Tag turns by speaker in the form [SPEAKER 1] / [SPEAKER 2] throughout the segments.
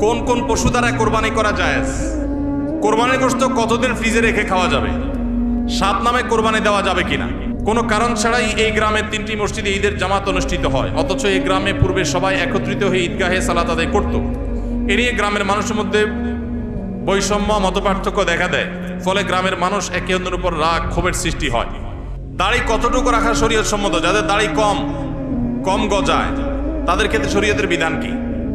[SPEAKER 1] কোন কোন পশু দ্বারা কোরবানি করা জায়েজ, কোরবানির গোশত কতদিন ফ্রিজে রেখে খাওয়া যাবে, 7 নামে কোরবানি দেওয়া যাবে কিনা। কোনো কারণ ছাড়াই এই গ্রামের 3টি মসজিদে ঈদের জামাত অনুষ্ঠিত হয়, অথচ এই গ্রামে পূর্বে সবাই একত্রিত হয়ে ঈদগাহে সালাত আদায় করত। এ নিয়ে গ্রামের মানুষের মধ্যে বৈষম্য, মতপার্থক্য দেখা দেয়। ফলে গ্রামের মানুষ একে অন্যের উপর রাগ, ক্ষোভের সৃষ্টি হয়। দাড়ি কতটুকু রাখা শরীয়ত সম্মত? যাদের দাড়ি কম গজায় তাদের ক্ষেত্রে শরীয়তের বিধান কি?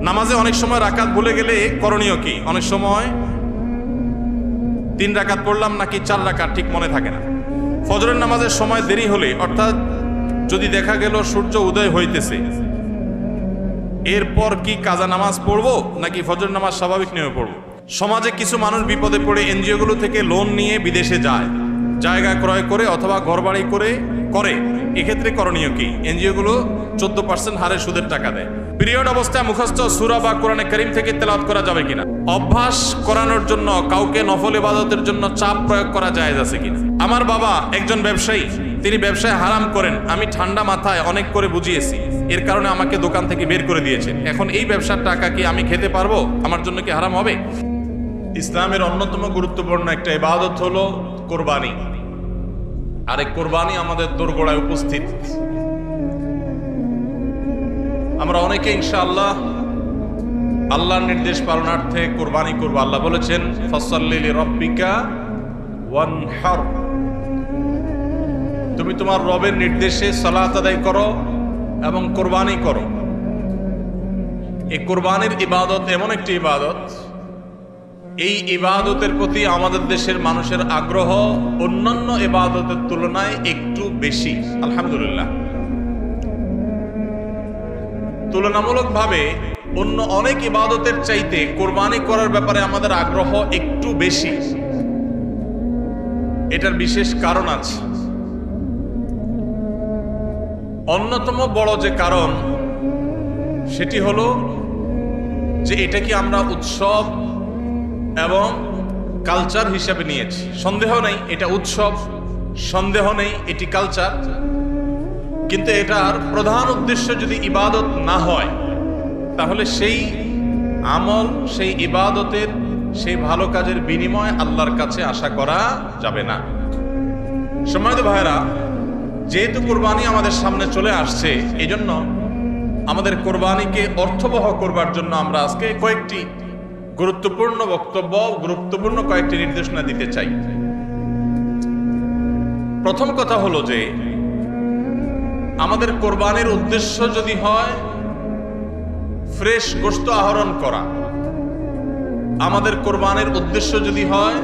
[SPEAKER 1] নামাজে অনেক সময় রাকাত ভুলে গেলে করণীয় কি? অনেক সময় 3 রাকাত পড়লাম নাকি 4 রাকাত ঠিক মনে থাকে না। ফজরের নামাজের সময় দেরি হলে, অর্থাৎ যদি দেখা গেল সূর্য উদয় হইতেছে, এরপর কি কাজা নামাজ পড়বো নাকি ফজরের নামাজ স্বাভাবিক নিয়মে পড়বো? সমাজে কিছু মানুষ বিপদে পড়ে এনজিওগুলো থেকে লোন নিয়ে বিদেশে যায়, জায়গা ক্রয় করে অথবা ঘরবাড়ি করে এক্ষেত্রে করণীয় কি? এনজিওগুলো 14% হারে সুদের টাকা দেয়। পিরিয়ড অবস্থায় মুখস্থ সূরা বা কোরআনে কারীম থেকে তেলাওয়াত করা যাবে কিনা? অভ্যাস করানোর জন্য কাউকে নফল ইবাদতের জন্য চাপ প্রয়োগ করা জায়েজ আছে কিনা? আমার বাবা একজন ব্যবসায়ী, তিনি ব্যবসায় হারাম করেন। আমি ঠান্ডা মাথায় অনেক করে বুঝিয়েছি, এর কারণে আমাকে দোকান থেকে বের করে দিয়েছেন। এখন এই ব্যবসার টাকা কি আমি খেতে পারবো? আমার জন্য কি হারাম হবে? ইসলামের অন্যতম গুরুত্বপূর্ণ একটা ইবাদত হলো কোরবানি। আর এই কোরবানি আমাদের দোরগোড়ায় উপস্থিত। আমরা অনেকে ইনশাআল্লাহ আল্লাহর নির্দেশ পালনার্থে কোরবানি করব। আল্লাহ বলেছেন, ফাসাল্লি লিরাব্বিকা ওয়ানহার, তুমি তোমার রবের নির্দেশে সালাত আদায় করো এবং কোরবানি করো। এই কোরবানির ইবাদত এমন একটি ইবাদত, এই ইবাদতের প্রতি আমাদের দেশের মানুষের আগ্রহ অন্যান্য ইবাদতের তুলনায় একটু বেশি। আলহামদুলিল্লাহ, তুলনামূলকভাবে অন্য অনেক ইবাদতের চাইতে কোরবানি করার ব্যাপারে আমাদের আগ্রহ একটু বেশি। এটার বিশেষ কারণ আছে। অন্যতম বড় যে কারণ সেটি হলো যে এটাকে আমরা উৎসব এবং কালচার হিসাবে নিয়েছি। সন্দেহ নেই এটা উৎসব, সন্দেহ নেই এটি কালচার, কিন্তু এটার প্রধান উদ্দেশ্য যদি ইবাদত না হয় তাহলে সেই আমল, সেই ইবাদতের, সেই ভালো কাজের বিনিময় আল্লাহর কাছে আশা করা যাবে না। সম্মানিত ভাইরা, যেহেতু কোরবানি আমাদের সামনে চলে আসছে, এই জন্য আমাদের কোরবানিকে অর্থবহ করবার জন্য আমরা আজকে কয়েকটি গুরুত্বপূর্ণ বক্তব্য, গুরুত্বপূর্ণ কয়েকটি নির্দেশনা দিতে চাই। প্রথম কথা হলো যে আমাদের কোরবানির উদ্দেশ্য যদি হয় ফ্রেশ গোশত আহরণ করা, আমাদের কোরবানির উদ্দেশ্য যদি হয়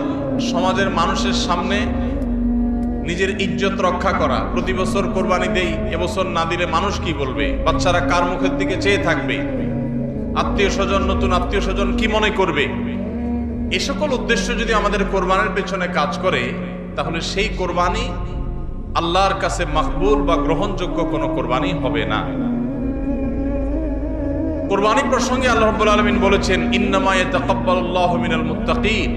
[SPEAKER 1] সমাজের মানুষের সামনে নিজের ইজ্জত রক্ষা করা, প্রতি বছর কোরবানি দেই, এবছর না দিলে মানুষ কি বলবে, বাচ্চারা কার মুখের দিকে চেয়ে থাকবে, আত্মীয় স্বজন, নতুন আত্মীয় স্বজন কি মনে করবে, এ সকল উদ্দেশ্য যদি আমাদের কোরবানির পেছনে কাজ করে তাহলে সেই কোরবানি আল্লাহর কাছে মাকবুল বা গ্রহণযোগ্য কোনো কোরবানি হবে না। কোরবানি প্রসঙ্গে আল্লাহ রাব্বুল আলামিন বলেছেন, ইন্নামা ইয়াতাকাব্বালুল্লাহু মিনাল মুত্তাকিন।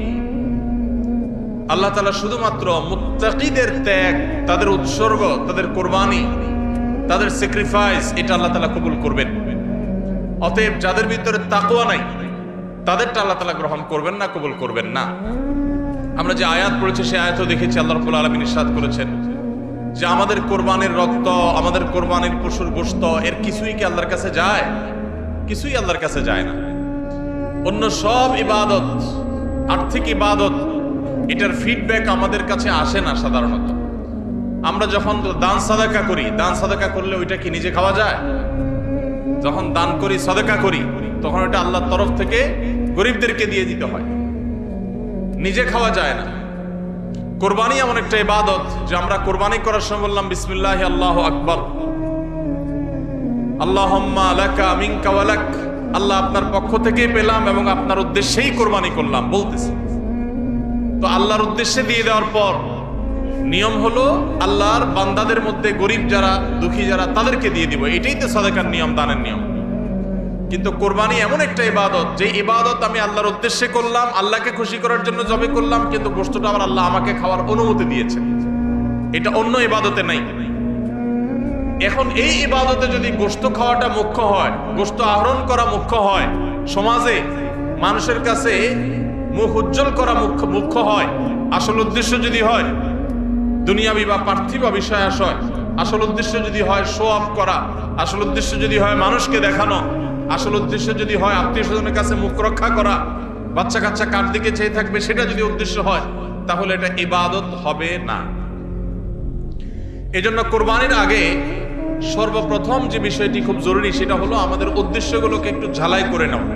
[SPEAKER 1] আল্লাহ তাআলা শুধুমাত্র মুত্তাকিদের ত্যাগ, তাদের উৎসর্গ, তাদের কোরবানি, তাদের স্যাক্রিফাইস, এটা আল্লাহ তাআলা কবুল করবেন। অতএব যাদের ভিতরে তাকওয়া নাই তাদেরটা আল্লাহ তাআলা গ্রহণ করবেন না, কবুল করবেন না। আমরা যে আয়াত পড়েছি সেই আয়াতও দেখেছি, আল্লাহ রাব্বুল আলামিন ইরশাদ করেছেন যে আমাদের কোরবানির রক্ত, আমাদের কোরবানির পশুর গোশত, এর কিছুই কি আল্লাহর কাছে যায়? কিছুই আল্লাহর কাছে যায় না। অন্য সব ইবাদত, আর্থিক ইবাদত, এটার ফিডব্যাক আমাদের কাছে আসে না সাধারণত। আমরা যখন দান সাদাকা করি, দান সাদাকা করলে ওইটা কি নিজে খাওয়া যায়? যখন দান করি, সাদাকা করি, তখন ওটা আল্লাহর তরফ থেকে গরিবদেরকে দিয়ে দিতে হয়, নিজে খাওয়া যায় না। কোরবানি এমন একটা ইবাদত যে আমরা কোরবানি করার সময় বললাম বিসমিল্লাহি আল্লাহু আকবার, আল্লাহুম্মা লাকা মিনকা ওয়া লাক, আল্লাহ আপনার পক্ষ থেকেই পেলাম এবং আপনার উদ্দেশ্যেই কোরবানি করলাম বলতেছি। তো আল্লাহর উদ্দেশ্যে দিয়ে দেওয়ার পর নিয়ম হলো আল্লাহর বান্দাদের মধ্যে গরিব যারা, দুঃখী যারা, তাদেরকে দিয়ে দিব। এটাই তো সাদাকার নিয়ম, দানের নিয়ম। কিন্তু কোরবানি এমন একটা ইবাদত যে ইবাদত আমি আল্লাহর উদ্দেশ্যে করলাম, আল্লাহকে খুশি করার জন্য জবে করলাম, কিন্তু গোশতটা আবার আল্লাহ আমাকে খাওয়ার অনুমতি দিয়েছেন। এটা অন্য ইবাদতে নাই। এখন এই ইবাদতে যদি গোশত খাওয়াটা মুখ্য হয়, গোশত আহরণ করা মুখ্য হয়, সমাজে মানুষের কাছে মুখ উজ্জ্বল করা মুখ্য হয়, আসল উদ্দেশ্য যদি হয় দুনিয়াবি বা পার্থিব বিষয় আশয়, আসল উদ্দেশ্য যদি হয় শো অফ করা, আসল উদ্দেশ্য যদি হয় মানুষকে দেখানো, আসল উদ্দেশ্য যদি হয় আত্মীয় স্বজনের কাছে মুখ রক্ষা করা, বাচ্চা কাচ্চা কার দিকে চেয়ে থাকবে সেটা যদি উদ্দেশ্য হয়, তাহলে এটা ইবাদত হবে না। এজন্য কোরবানির আগে সর্বপ্রথম যে বিষয়টি খুব জরুরি সেটা হলো আমাদের উদ্দেশ্যগুলোকে একটু ঝালাই করে নেওয়া,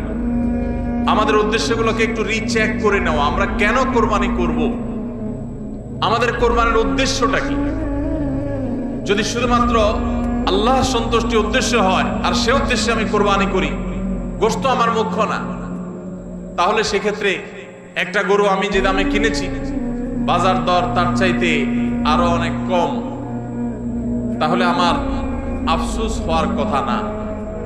[SPEAKER 1] আমাদের উদ্দেশ্যগুলোকে একটু রিচেক করে নেওয়া। আমরা কেন কোরবানি করব, আমাদের কোরবানির উদ্দেশ্যটা কি? যদি শুধুমাত্র আল্লাহ সন্তুষ্টি উদ্দেশ্য হয় আর সে উদ্দেশ্যে আমি কোরবানি করি, গোশত আমার মুখ্য না, তাহলে সেক্ষেত্রে একটা গরু আমি যে দামে কিনেছি বাজার দর তার চাইতে আরো অনেক কম, তাহলে আমার আফসোস হওয়ার কথা না।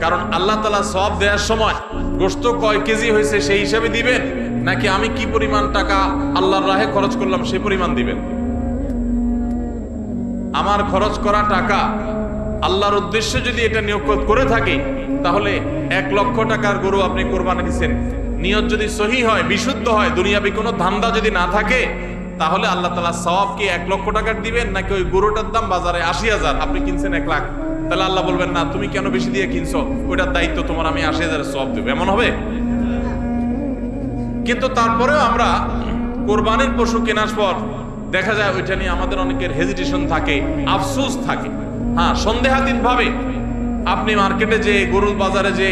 [SPEAKER 1] কারণ আল্লাহ তাআলা সওয়াব দেওয়ার সময় গোশত কয় কেজি হয়েছে সেই হিসাবে দিবেন, নাকি আমি কি পরিমাণ টাকা আল্লাহর রাহে খরচ করলাম সেই পরিমাণ দিবেন? আমার খরচ করা টাকা আল্লাহর উদ্দেশ্যে যদি এটা নিয়োগ করে থাকি, তাহলে 1 লক্ষ টাকার গরু আপনি কোরবানি দিচ্ছেন, নিয়ত যদি সহি হয়, বিশুদ্ধ হয়, দুনিয়াবি কোনো ধান্দা যদি না থাকে, তাহলে আল্লাহ তাআলা সওয়াব কি 1 লক্ষ টাকার দিবেন, নাকি ওই গরুটার দাম বাজারে 80,000, আপনি কিনছেন 1 লাখ, তাহলে আল্লাহ বলবেন না তুমি কেন বেশি দিয়ে কিনছো, ওইটার দায়িত্ব তোমার, আমি 80,000 সওয়াব দেব, এমন হবে? কিন্তু তারপরেও আমরা কোরবানির পশু কেনার পর দেখা যায় ওইটা নিয়ে আমাদের অনেকের হেজিটেশন থাকে, আফসোস থাকে। হ্যাঁ, সন্দেহাতীত ভাবে আপনি মার্কেটে যে গরুর বাজারে যে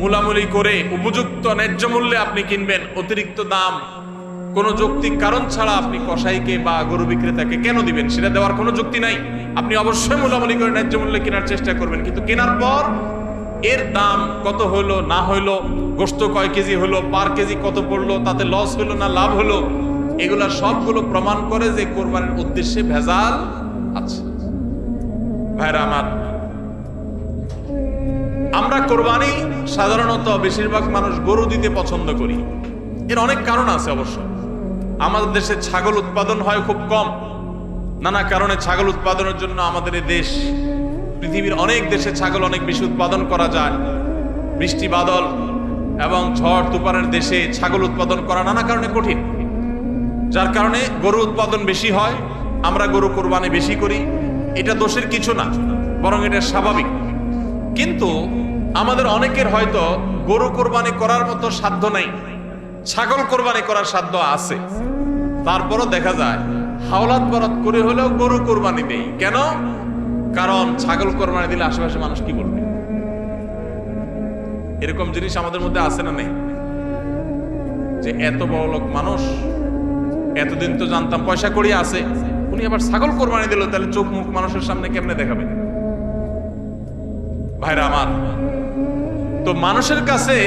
[SPEAKER 1] মূলামূলি করে উপযুক্ত ন্যায্য মূল্যে আপনি কিনবেন, অতিরিক্ত দাম কোনো যৌক্তিক কারণ ছাড়া আপনি কসাইকে বা গরু বিক্রেতাকে কেন দিবেন? সেটা দেওয়ার কোনো যুক্তি নাই। আপনি অবশ্যই মূলামূলি করে ন্যায্য মূল্যে কেনার চেষ্টা করবেন, কিন্তু কেনার পর এর দাম কত হলো না হলো, গোশত কয় কেজি হলো, পার কেজি কত পড়লো, তাতে লস হলো না লাভ হলো, এগুলা সবগুলো প্রমাণ করে যে কোরবানির উদ্দেশ্যে ভেজাল আছে। ভাইরা আমার, আমরা কোরবানি সাধারণত বেশিরভাগ মানুষ গরু দিতে পছন্দ করি। এর অনেক কারণ আছে অবশ্য। আমাদের দেশে ছাগল উৎপাদন হয় খুব কম, নানা কারণে ছাগল উৎপাদনের জন্য আমাদের এই দেশ, পৃথিবীর অনেক দেশে ছাগল অনেক বেশি উৎপাদন করা যায়। বৃষ্টি বাদল এবং ঝড় তুফানের দেশে ছাগল উৎপাদন করা নানা কারণে কঠিন, যার কারণে গরু উৎপাদন বেশি হয়, আমরা গরু কোরবানি বেশি করি। এটা দোষের কিছু না, বরং এটা স্বাভাবিক। কিন্তু আমাদের অনেকের হয়তো গরু কোরবানি করার মতো সাধ্য নাই, ছাগল কোরবানি করার সাধ্য আছে, তারপরও দেখা যায় হাওলাত বরাত করে হলেও গরু কোরবানি দেই। কেন? কারণ ছাগল কোরবানি দিলে আশেপাশে মানুষ কি বলবে? এরকম জিনিস আমাদের মধ্যে আছে না নেই? যে এত বড় লোক মানুষ, এতদিন তো জানতাম পয়সা কড়ি আছে, উনি আবার ছাগল কোরবানি দিল, তাহলে চোখ মুখ মানুষের সামনে কেমনে দেখাবে? ভাইরা আমার, তো মানুষের কাছে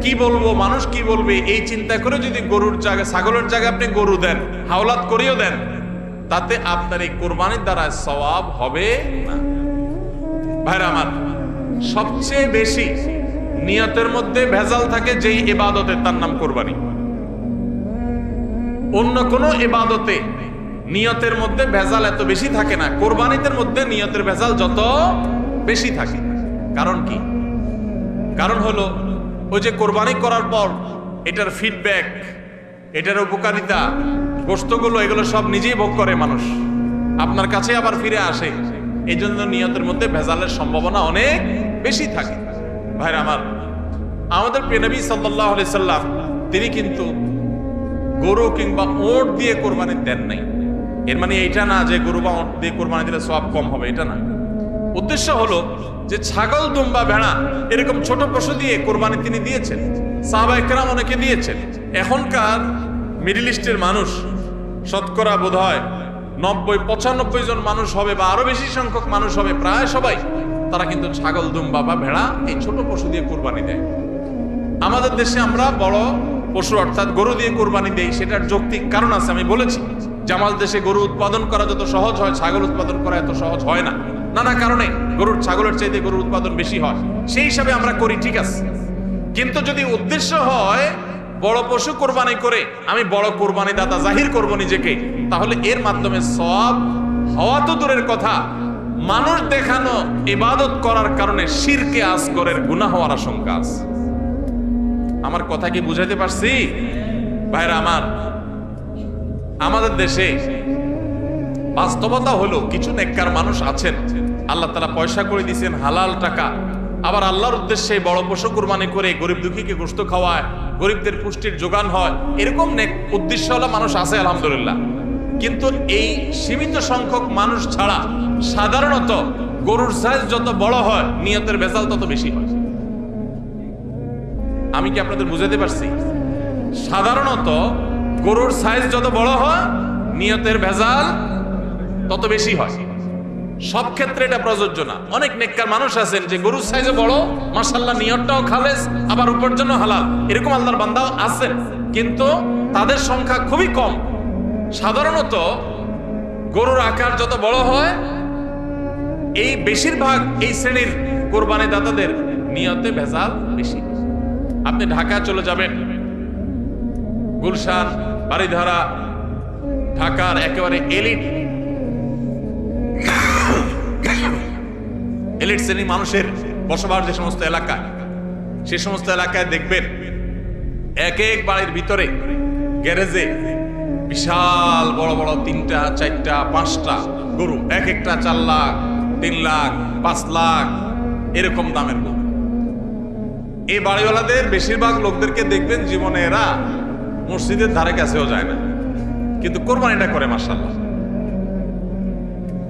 [SPEAKER 1] কি বলবো, মানুষ কি বলবে, এই চিন্তা করে যদি গরুর জায়গায় ছাগলের জায়গায় আপনি গরু দেন, হাওলাত করিও দেন, তাতে আপনার এই কোরবানির দ্বারা সওয়াব হবে না। ভাইরা আমার, সবচেয়ে বেশি নিয়তের মধ্যে ভেজাল থাকে যেই ইবাদতে, তার নাম কোরবানি। অন্য কোন ইবাদতে নিয়তের মধ্যে ভেজাল এত বেশি থাকে না, কোরবানিদের মধ্যে নিয়তের ভেজাল যত বেশি থাকে। কারণ কি? কারণ হলো ওই যে কোরবানি করার পর এটার ফিডব্যাক, এটার উপকারিতা, গোশতগুলো, এগুলো সব নিজেই ভোগ করে মানুষ, আপনার কাছে আবার ফিরে আসে। এই জন্য নিয়তের মধ্যে ভেজালের সম্ভাবনা অনেক বেশি থাকে। ভাইরা আমার, আমাদের প্রিয় নবী সাল্লাল্লাহু আলাইহি সাল্লাম তিনি কিন্তু গরু কিংবা ওট দিয়ে কোরবানি দেন নাই। এর মানে এইটা না যে গরু বা ওট দিয়ে কোরবানি দিলে সওয়াব কম হবে, এটা না। উদ্দেশ্য হলো যে ছাগল, দুম্বা, ভেড়া এরকম ছোট পশু দিয়ে কোরবানি তিনি দিয়েছেন, সাহাবায়ে কেরাম অনেকে দিয়েছেন। এখনকার মিডল ইস্টের মানুষ শতকরা বোধহয় 90-95 জন মানুষ হবে, বা আরো বেশি সংখ্যক মানুষ হবে, প্রায় সবাই, তারা কিন্তু ছাগল, দুম্বা বা ভেড়া এই ছোট পশু দিয়ে কোরবানি দেয়। আমাদের দেশে আমরা বড় পশু অর্থাৎ গরু দিয়ে কোরবানি দেই, সেটার যৌক্তিক কারণ আছে। আমি বলেছি যে আমাদের দেশে গরু উৎপাদন করা যত সহজ হয়, ছাগল উৎপাদন করা এত সহজ হয় না, নানা কারণে গরুর ছাগলের চাইতে গরুর উৎপাদন বেশি হয়, সেই হিসাবে আমরা করি, ঠিক আছে। কিন্তু যদি উদ্দেশ্য হয় বড় পশু কোরবানি করে আমি বড় কোরবানি দাতা জাহির করব নিজেকে, তাহলে এর মাধ্যমে সওয়াব হওয়া তো দূরের কথা, মানুষ দেখানো ইবাদত করার কারণে শিরকে আসগরের গুনাহ হওয়ার আশঙ্কা আছে। আমার কথা কি বুঝাইতে পারছি ভাইরা আমার? আমাদের দেশে বাস্তবতা হলো কিছু নেককার মানুষ আছেন, আল্লাহ তাআলা পয়সা করে দিয়েছেন, হালাল টাকা, আবার আল্লাহর উদ্দেশ্যে বড় পশু কুরবানি করে গরিব দুঃখীকে গোশত খাওয়ায়, গরিবদের পুষ্টির যোগান হয়, এরকম নেক উদ্দেশ্যওয়ালা মানুষ আছে আলহামদুলিল্লাহ। কিন্তু এই সীমিত সংখ্যক মানুষ ছাড়া সাধারণত গরুর সাইজ যত বড় হয় নিয়তের ভেজাল তত বেশি হয়। আমি কি আপনাদের বুঝাতে পারছি? সাধারণত গরুর সাইজ যত বড় হয় নিয়তের ভেজাল তত বেশি হয়। সব ক্ষেত্রে এটা প্রযোজ্য না। অনেক নেককার মানুষ আছেন যে গরুর সাইজে বড়, মাশাআল্লাহ নিয়তটাও খালেস, আবার উপার্জনও হালাল, এরকম আল্লাহর বান্দাও আছেন, কিন্তু তাদের সংখ্যা খুবই কম। সাধারণত গরুর আকার যত বড় হয় এই বেশিরভাগ এই শ্রেণীর কোরবানি দাতাদের নিয়তে ভেজাল বেশি। আপনি ঢাকা চলে যাবেন, গুলশান, বাড়িধারা, ঢাকার একেবারে এলিট শ্রেণীর মানুষের বসবাস যে সমস্ত এলাকায়, সে সমস্ত এলাকায় দেখবেন এক এক বাড়ির ভিতরে গ্যারেজে বিশাল বড় বড় 3টা 4টা 5টা গরু, এক একটা 4 লাখ 3 লাখ 5 লাখ এরকম দামের গরু। এই বাড়িওয়ালাদের বেশিরভাগ লোকদেরকে দেখবেন জীবনে এরা মসজিদের ধারে কাছেও যায় না, কিন্তু কোরবানিটা করে মাশাআল্লাহ।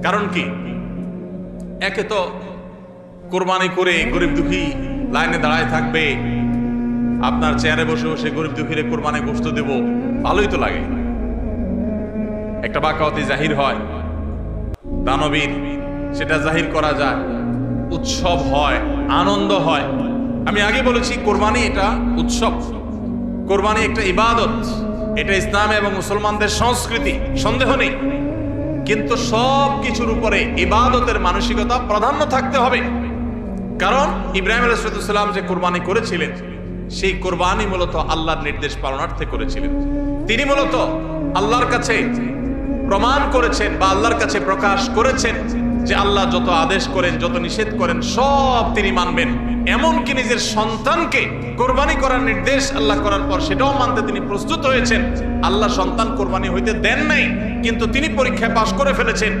[SPEAKER 1] কারণ কি? একে তো কোরবানি করে গরিব দুঃখী লাইনে দাঁড়ায় থাকবে, আপনার চেয়ারে বসে বসে গরিব দুঃখীরে কোরবানি গোশত দেব, ভালোই তো লাগে। একটা বাকাওয়াতি জাহির হয়, দানবীর সেটা জাহির করা যায়, উৎসব হয়, আনন্দ হয়। আমি আগে বলেছি কোরবানি এটা উৎসব, কোরবানি একটা ইবাদত, এটা ইসলাম এবং মুসলমানদের সংস্কৃতি, সন্দেহ নেই। কিন্তু সব কিছুর উপরে ইবাদতের মানসিকতা প্রাধান্য থাকতে হবে। কারণ ইব্রাহিম আলাইহিস সালাম যে কোরবানি করেছিলেন সেই কোরবানি মূলত আল্লাহর নির্দেশ পালনার্থে করেছিলেন। তিনি মূলত আল্লাহর কাছে প্রমাণ করেছেন বা আল্লাহর কাছে প্রকাশ করেছেন যে আল্লাহ যত আদেশ করেন, যত নিষেধ করেন সব তিনি মানবেন। এমনকি নিজের সন্তানকে কোরবানি করার নির্দেশ আল্লাহ করার পর সেটাও মানতে তিনি প্রস্তুত হয়েছেন। আল্লাহ সন্তান কোরবানি হইতে দেন নাই, কিন্তু তিনি পরীক্ষায় পাশ করে ফেলেছেন।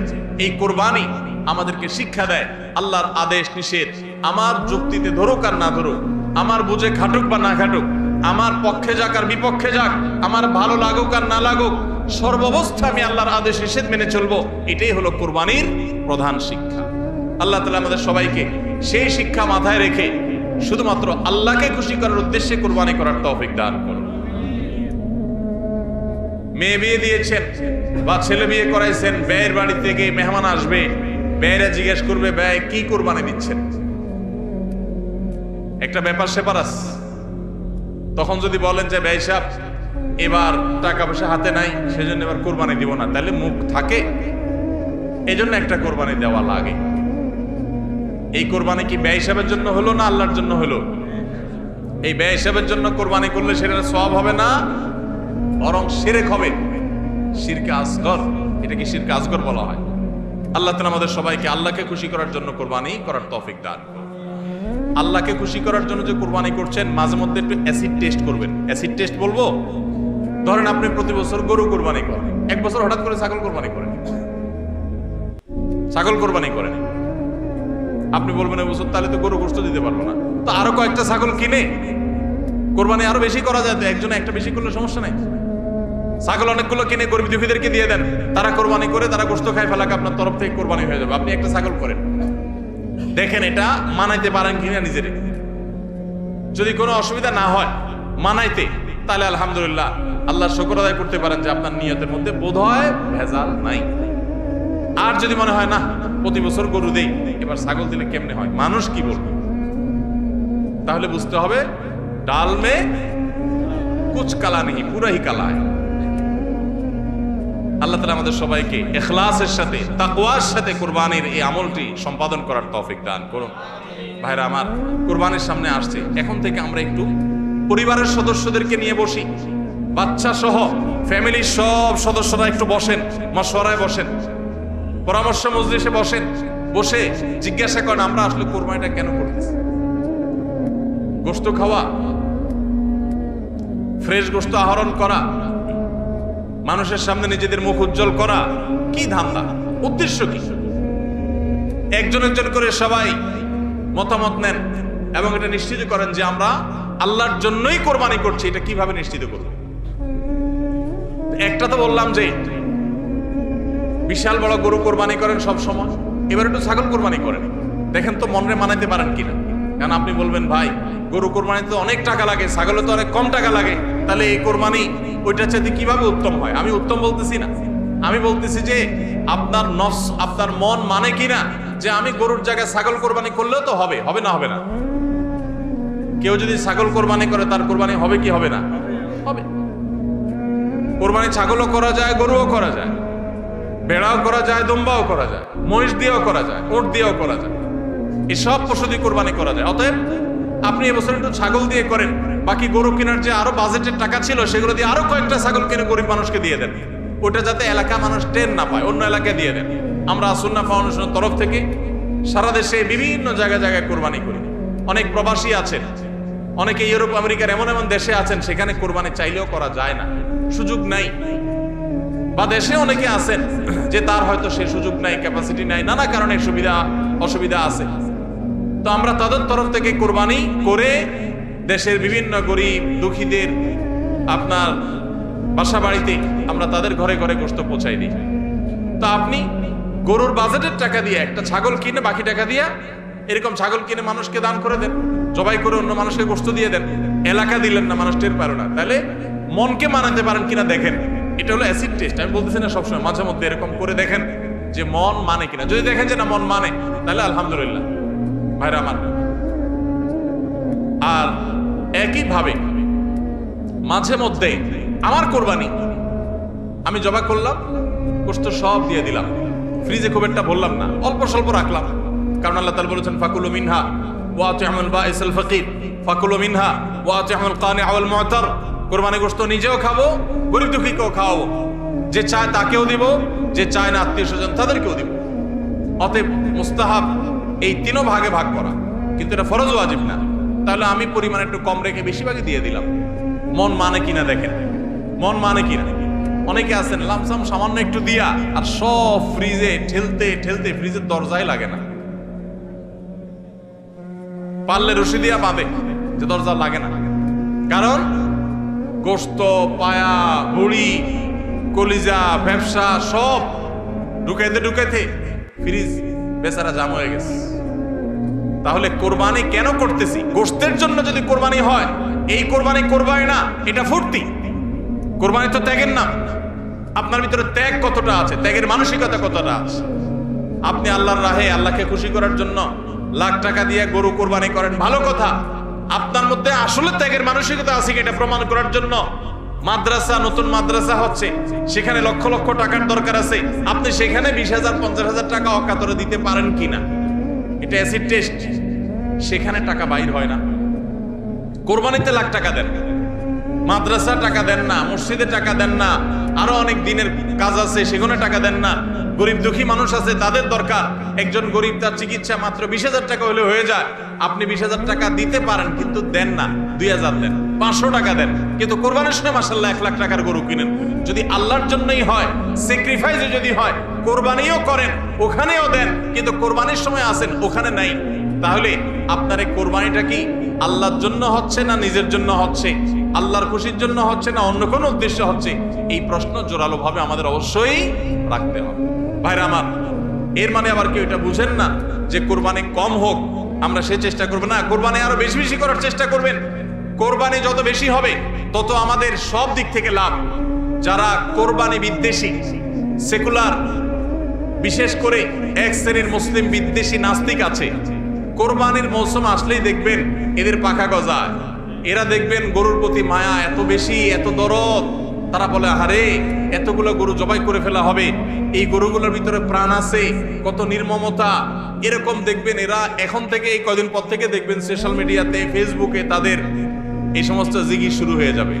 [SPEAKER 1] এই কোরবানি আমাদেরকে শিক্ষা দেয় আল্লাহর আদেশ নিষেধ আমার যুক্তিতে ধরুক আর না ধরুক, আমার বুঝে খাটুক বা না খাটুক, আমার পক্ষে যাক আর বিপক্ষে যাক, আমার ভালো লাগুক আর না লাগুক, সর্বাবস্থা আমি আল্লাহর আদেশ নিষেধ মেনে চলবো। এটাই হলো কোরবানির প্রধান শিক্ষা। আল্লাহ তাআলা আমাদের সবাইকে সেই শিক্ষা মাথায় রেখে শুধুমাত্র আল্লাহকে খুশি করার উদ্দেশ্যে কোরবানি করার তৌফিক দান করুন। মেয়ে বিয়ে দিয়েছেন বা ছেলে বিয়ে করাইছেন, ব্যয়ের বাড়ি থেকে মেহমান আসবে, ব্যয়েরা জিজ্ঞেস করবে ব্যয় কি কোরবানি দিচ্ছেন, একটা ব্যাপার সেপার আছে। তখন যদি বলেন যে ব্যয় সাহেব এবার টাকা পয়সা হাতে নাই, সেজন্য এবার কোরবানি দিব না, তাহলে মুখ থাকে, এজন্য একটা কোরবানি দেওয়া লাগে। এই কোরবানি কি ব্যয় হিসাবের জন্য হলো না আল্লাহর জন্য হলো? এই ব্যয় হিসাবের জন্য কোরবানি করলে সেটা সওয়াব হবে না, বরং শিরক হবে, শিরকে আসগর। এটা কি শিরকে আসগর বলা হয়? আল্লাহ তাআলা আমাদের সবাইকে আল্লাহকে খুশি করার জন্য কোরবানি করার তৌফিক দান করুন। আল্লাহকে খুশি করার জন্য যে কোরবানি করছেন মাঝে মধ্যে একটু অ্যাসিড টেস্ট করবেন। অ্যাসিড টেস্ট বলবো, ধরেন আপনি প্রতি বছর গরু কোরবানি করেন, এক বছর হঠাৎ করে ছাগল কোরবানি করেন, ছাগল কোরবানি করেন, আপনি বলবেন এই বছর তাহলে তো গরু গোশত দিতে পারবো না, তো আরো কয়েকটা ছাগল কিনে কোরবানি আরো বেশি করা যায়, তো একজনে একটা বেশি করলে সমস্যা নাই। ছাগল অনেকগুলো কিনে গরিব দুঃখীদেরকে দিয়ে দেন, তারা কোরবানি করে তারা গোশত খায় ফেলাকে আপনার তরফ থেকে কোরবানি হয়ে যাবে। আপনি একটা ছাগল করেন, দেখেন এটা মানাইতে পারেন কিনা নিজের। যদি কোনো অসুবিধা না হয় মানাইতে, তাহলে আলহামদুলিল্লাহ আল্লাহর শুকর আদায় করতে পারেন যে আপনার নিয়তের মধ্যে বোধহয় ভেজাল নাই। আর যদি মনে হয় না প্রতি বছর গরু দেই, এবার ছাগল দিলে কেমনে হয়, মানুষ কি বলবে, তাহলে বুঝতে হবে ডাল মে কুছ কালা নেই, পুরা হি কালা है। আল্লাহ তাআলা আমাদের সবাইকে ইখলাসের সাথে তাকওয়ার সাথে কুরবানির এই আমলটি সম্পাদন করার তৌফিক দান করুন। ভাইরা আমার, কুরবানির সামনে আসছে, এখন থেকে আমরা একটু পরিবারের সদস্যদেরকে নিয়ে বসি, বাচ্চা সহ ফ্যামিলির সব সদস্যরা একটু বসেন, মশওয়ারায় বসেন, পরামর্শ মজলিসে বসেন, বসে জিজ্ঞাসা করেন আমরা আসলে কোরবানিটা কেন করতেছি। গোশত খাওয়া, ফ্রেশ গোশত আহরণ করা, মানুষের সামনে নিজেদের মুখ উজ্জ্বল করা, কি ধান্দা, উদ্দেশ্য কি? একজন একজন করে সবাই মতামত নেন এবং এটা নিশ্চিত করেন যে আমরা আল্লাহর জন্যই কোরবানি করছি। এটা কিভাবে নিশ্চিত করব? একটা তো বললাম যে বিশাল বড় গরু কোরবানি করেন সব সময়, এবার একটু ছাগল কোরবানি করেন, দেখেন তো মনে মানাইতে পারেন কিনা। কারণ আপনি বলবেন ভাই গরু কোরবানিতে অনেক টাকা লাগে, ছাগলে তো অনেক কম টাকা লাগে, তাহলে এই কোরবানি ওইটার চাইতে কিভাবে উত্তম হয়? আমি উত্তম বলতেছি না, আমি বলতেছি যে আপনার নফস, আপনার মন মানে কিনা যে আমি গরুর জায়গায় ছাগল কোরবানি করলেও তো হবে, হবে না হবে না? কেউ যদি ছাগল কোরবানি করে তার কোরবানি হবে কি হবে না? হবে। কোরবানি ছাগলও করা যায়, গরুও করা যায়, ভেড়াও করা যায়, দুম্বাও করা যায়, মহিষ দিয়েও করা যায়, উট দিয়েও করা যায়, এসব পশু দিয়ে কোরবানি করা যায়। অতএব আপনি এবছর একটু ছাগল দিয়ে করেন, বাকি গরু কেনার যে আরো বাজেটের টাকা ছিল সেগুলো দিয়ে আরো কয়েকটা ছাগল কিনে গরিব মানুষকে দিয়ে দেন, ওটা যাতে এলাকা মানুষ টের না পায়, অন্য এলাকায় দিয়ে দেন। আমরা সুন্নাহ ফাউন্ডেশনের তরফ থেকে সারা দেশে বিভিন্ন জায়গায় জায়গায় কোরবানি করি। অনেক প্রবাসী আছেন, অনেকে ইউরোপ আমেরিকার এমন এমন দেশে আছেন সেখানে কোরবানি চাইলেও করা যায় না, সুযোগ নাই, বা দেশে অনেকে আছেন যে তার হয়তো সেই সুযোগ নাই, ক্যাপাসিটি নাই, নানা কারণে সুবিধা অসুবিধা আছে। তো আমরা তাদের তরফ থেকে কোরবানি করে দেশের বিভিন্ন গরিব দুঃখীদের আপনার বাসা বাড়িতে আমরা তাদের ঘরে ঘরে গোশত পৌঁছাই দিই। তো আপনি গরুর বাজেটের টাকা দিয়ে একটা ছাগল কিনে বাকি টাকা দিয়ে এরকম ছাগল কিনে মানুষকে দান করে দেন, জবাই করে অন্য মানুষকে গোশত দিয়ে দেন, এলাকা দিলেন না, মানুষ টের পারো না, তাহলে মনকে মানাতে পারেন কিনা দেখেন। এটা হলো অ্যাসিড টেস্ট, আমি বলতেছি না সবসময়, মাঝে মধ্যে এরকম করে দেখেন যে মন মানে কিনা। যদি দেখেন যে না মন মানে, তাহলে আলহামদুলিল্লাহ ভাইরা আমার। আর একইভাবে মাঝে মধ্যে আমার কোরবানি আমি জবা করলাম, গোশত সব দিয়ে দিলাম, ফ্রিজে খুব একটা বললাম না, অল্প স্বল্প রাখলাম, কারণ আল্লাহ তাআলা বলেছেন ফাকুলু মিনহা ওয়া আতি'মুল বাঈসাল ফাকির ফাকুলু মিনহা ওয়া আতি'মুল কানি'a ওয়াল মু'তার। কোরবানি গোশত নিজেও খাবো, গরিব দুঃখীকেও খাওয়াবো, যে চায় তাকেও দিব, যে চায় না আত্মীয় স্বজন তাদেরকেও দিব। অতএব মুস্তাহাব এই তিনও ভাগে ভাগ করা, কিন্তু এটা ফরজ ওয়াজিব না। তাহলে আমি পরিমাণ একটু কম রেখে বেশিরভাগই দিয়ে দিলাম। মন মানে কিনা দেখেন, মন মানে কিনা। অনেকে আছেন লামসাম সামান্য একটু দিয়া আর সব ফ্রিজে ঠেলতে ঠেলতে ফ্রিজের দরজাই লাগে না, পারলে রশি দিয়া বাঁধে যে দরজা লাগে না, কারণ গোশত পায়া ভুড়ি কলিজা ব্যবসা সব ঢুকাইতে ঢুকাইতে ফ্রিজ বেচারা জাম হয়ে গেছে। তাহলে কোরবানি কেন করতেছি? গোশতের জন্য যদি কোরবানি হয়, এই কোরবানি কোরবানি না, এটা ফুর্তি। কোরবানি তো ত্যাগের নাম। আপনার ভিতরে ত্যাগ কতটা আছে, ত্যাগের মানসিকতা কতটা আছে? আপনি আল্লাহর রাহে আল্লাহকে খুশি করার জন্য লাখ টাকা দিয়ে গরু কোরবানি করেন, ভালো কথা। আপনার মধ্যে আসলে ত্যাগের মানসিকতা আছে কি এটা প্রমাণ করার জন্য মাদ্রাসা, নতুন মাদ্রাসা হচ্ছে, সেখানে লক্ষ লক্ষ টাকার দরকার আছে, আপনি সেখানে 20,000 50,000 টাকা অকাতরে দিতে পারেন কিনা, এটা অ্যাসিড টেস্ট। সেখানে টাকা বাইর হয় না। কোরবানিতে লাখ টাকা দেন, মাদ্রাসা টাকা দেন না, মসজিদে টাকা দেন না, আরো অনেক দিনের কাজ আছে সেখানে টাকা দেন না। গরিব দুঃখী মানুষ আছে, তাদের দরকার। একজন গরিব তার চিকিৎসা মাত্র 20,000 টাকা হলে হয়ে যায়, আপনি 20,000 টাকা দিতে পারেন কিন্তু দেন না, 2,000 দেন, 500 টাকা দেন, কিন্তু কোরবানির সময় মাশাআল্লাহ 1 লাখ টাকার গরু কিনেন। যদি আল্লাহর জন্যই হয়, স্যাক্রিফাইস যদি হয়, কোরবানিও করেন, ওখানেও দেন, কিন্তু কোরবানির সময় আসেন ওখানে নাই, তাহলে আপনার এই কোরবানিটা কি আল্লাহর জন্য হচ্ছে না নিজের জন্য হচ্ছে, আল্লাহর খুশির জন্য হচ্ছে না অন্য কোনো উদ্দেশ্য হচ্ছে? এই প্রশ্ন জোরালো ভাবে আমাদের অবশ্যই রাখতে হবে। ভাইরা আমার, এর মানে আবার কেউ এটা বুঝেন না যে কোরবানি কম হোক আমরা সে চেষ্টা করবো না, কোরবানি আরো বেশি বেশি করার চেষ্টা করবেন। কোরবানি যত বেশি হবে তত আমাদের সব দিক থেকে লাভ। যারা কোরবানি বিদ্বেষী, সেকুলার, বিশেষ করে এক শ্রেণীর মুসলিম বিদ্বেষী নাস্তিক আছে, কোরবানির মৌসুম আসলেই দেখবেন এদের পাখা গজায়। এরা দেখবেন গরুর প্রতি মায়া এত বেশি, এত দরদ, তারা বলে আরে এতগুলো গরু জবাই করে ফেলা হবে, এই গরুগুলোর ভিতরে প্রাণ আছে, কত নির্মমতা। এরকম দেখবেন এরা এখন থেকে, এই কয়দিন পর থেকে দেখবেন সোশ্যাল মিডিয়াতে, ফেসবুকে তাদের এই সমস্ত জিগি শুরু হয়ে যাবে,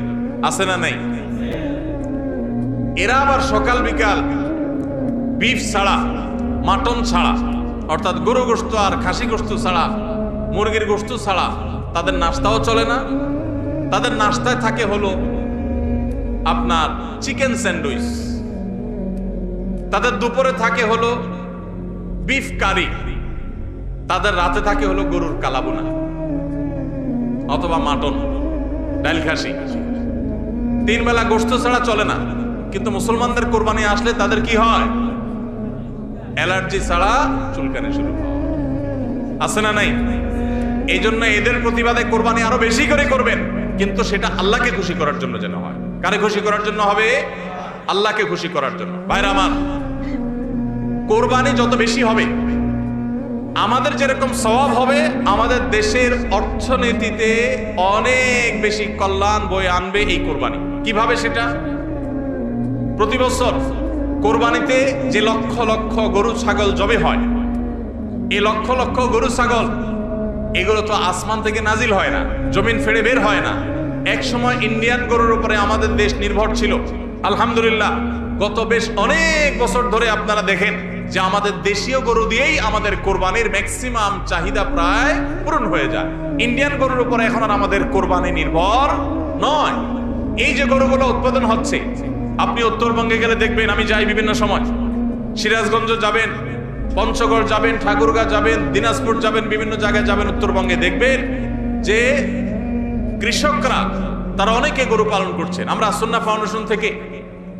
[SPEAKER 1] আছে না নাই? এরা আবার সকাল বিকাল বিফ ছাড়া, মাটন ছাড়া, অর্থাৎ গরু গোশত আর খাসি গোশত ছাড়া, মুরগির গোশত ছাড়া তাদের নাস্তাও চলে না। তাদের নাস্তায় থাকে হলো আপনার চিকেন স্যান্ডউইচ, তাদের দুপুরে থাকে হলো বিফ কারি, তাদের রাতে থাকে হলো গরুর কালাবোনা অথবা মাটন, ডাল খাসি। 3 বেলা গোশত ছাড়া চলে না। কিন্তু মুসলমানদের কোরবানি আসলে তাদের কি হয়? অ্যালার্জি ছাড়া চুলকানি শুরু হয়। আছে না নাই? এই জন্য এদের প্রতিবাদে কোরবানি আরো বেশি করে করবেন, কিন্তু সেটা আল্লাহকে খুশি করার জন্য যেন হয়। কারে খুশি করার জন্য হবে? আল্লাহকে খুশি করার জন্য। ভাইরা আমার, কোরবানি যত বেশি হবে, আমাদের যেরকম সওয়াব হবে, আমাদের দেশের অর্থনীতিতে অনেক বেশি কল্যাণ বয়ে আনবে এই কোরবানি। কিভাবে সেটা? প্রতি বছর কোরবানিতে যে লক্ষ লক্ষ গরু ছাগল জবে হয়, এই লক্ষ লক্ষ গরু ছাগল এগুলো তো আসমান থেকে নাজিল হয় না, জমিন ফেড়ে বের হয় না। এক সময় ইন্ডিয়ান গরুর উপরে আমাদের দেশ নির্ভর ছিল। আলহামদুলিল্লাহ, গত বেশ অনেক বছর ধরে আপনারা দেখেন যে আমাদের দেশীয় গরু দিয়েই আমাদের কোরবানির ম্যাক্সিমাম চাহিদা প্রায় পূরণ হয়ে যায়। ইন্ডিয়ান গরুর উপরে এখন আর আমাদের কোরবানি নির্ভর নয়। এই যে গরুগুলো উৎপাদন হচ্ছে, আপনি উত্তরবঙ্গে গেলে দেখবেন, আমি যাই বিভিন্ন সময়, সিরাজগঞ্জ যাবেন, পঞ্চগড় যাবেন, ঠাকুরগাঁ যাবেন, দিনাজপুর যাবেন, বিভিন্ন জায়গায় যাবেন উত্তরবঙ্গে, দেখবেন যে কৃষকরা তারা অনেকে গরু পালন করছেন। আমরা সুন্নাহ ফাউন্ডেশন থেকে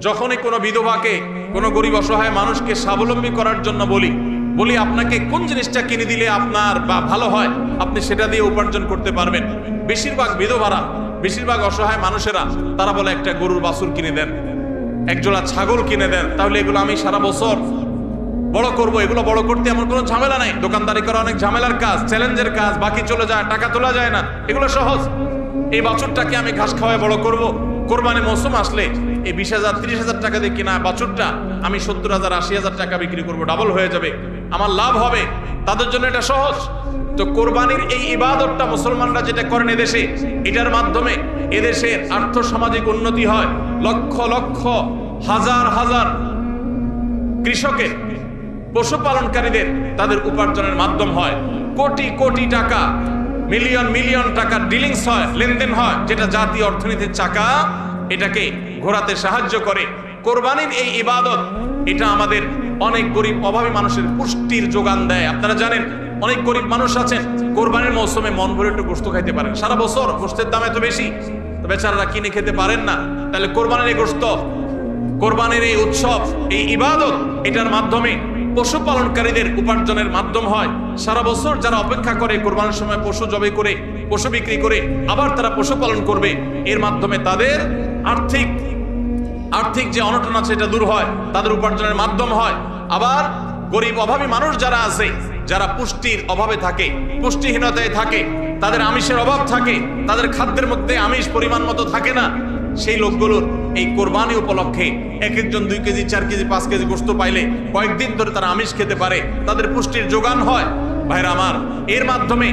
[SPEAKER 1] যখনই কোনো বিধবাকে, কোনো গরিব অসহায় মানুষকে স্বাবলম্বী করার জন্য বলি আপনাকে কোন জিনিসটা কিনে দিলে আপনার বা ভালো হয়, আপনি সেটা দিয়ে উপার্জন করতে পারবেন। বেশিরভাগ বিধবারা, বেশিরভাগ অসহায় মানুষেরা তারা বলে একটা গরুর বাছুর কিনে দেন, একজোড়া ছাগল কিনে দেন, তাহলে এগুলো আমি সারা বছর বড় করব। এগুলো বড় করতে আমার কোনো ঝামেলা নাই। দোকানদারি করা অনেক ঝামেলার কাজ, চ্যালেঞ্জের কাজ, বাকি চলে যায়, টাকা তোলা যায় না, এগুলো সহজ। এই বাছুরটাকে আমি ঘাস খাওয়ায় বড় করব। কোরবানি মৌসুম আসলে এই 20,000 30,000 টাকা দিয়ে কিনা বাছুরটা আমি 70,000 80,000 টাকা বিক্রি করব, ডাবল হয়ে যাবে, আমার লাভ হবে। তাদের জন্য এটা সহজ। তো কোরবানির এই ইবাদতটা মুসলমানরা যেটা করেন এদেশে, এটার মাধ্যমে এদেশের আর্থ সামাজিক উন্নতি হয়। লক্ষ লক্ষ হাজার হাজার কৃষকের, পশুপালনকারীদের তাদের উপার্জনের মাধ্যম হয়। কোটি কোটি টাকা, মিলিয়ন মিলিয়ন টাকার ডিলিংস হয়, লেনদেন হয়, যেটা জাতীয় অর্থনীতির চাকা এটাকে ঘোরাতে সাহায্য করে। কোরবানির এই ইবাদত এটা আমাদের অনেক গরিব অভাবী মানুষের পুষ্টির যোগান দেয়। আপনারা জানেন অনেক গরিব মানুষ আছেন কোরবানির মৌসুমে মন ভরে একটু গোশত খাইতে পারেন, সারা বছর গোশতের দাম এত বেশি, তো বেচারারা কিনে খেতে পারেন না। তাহলে কোরবানির এই গোশত, কোরবানির এই উৎসব, এই ইবাদত, এটার মাধ্যমে পশুপালনকারীদের উপার্জনের মাধ্যম হয়। সারা বছর যারা অপেক্ষা করে কোরবানির সময় পশু জবাই করে, পশু বিক্রি করে আবার তারা পশুপালন করবে, এর মাধ্যমে তাদের আর্থিক যে অনটন আছে এটা দূর হয়, তাদের উপার্জনের মাধ্যম হয়। আবার গরিব অভাবী মানুষ যারা আছে, যারা পুষ্টির অভাবে থাকে, পুষ্টিহীনতায় থাকে, তাদের আমিষের অভাব থাকে, তাদের খাদ্যের মধ্যে আমিষ পরিমাণ মতো থাকে না, সেই লোকগুলোর এই কোরবানি উপলক্ষে এক একজন 2 কেজি 4 কেজি 5 কেজি গোশত পাইলে কয়েকদিন ধরে তারা আমিষ খেতে পারে, তাদের পুষ্টির যোগান হয়। ভাইরা আমার, এর মাধ্যমে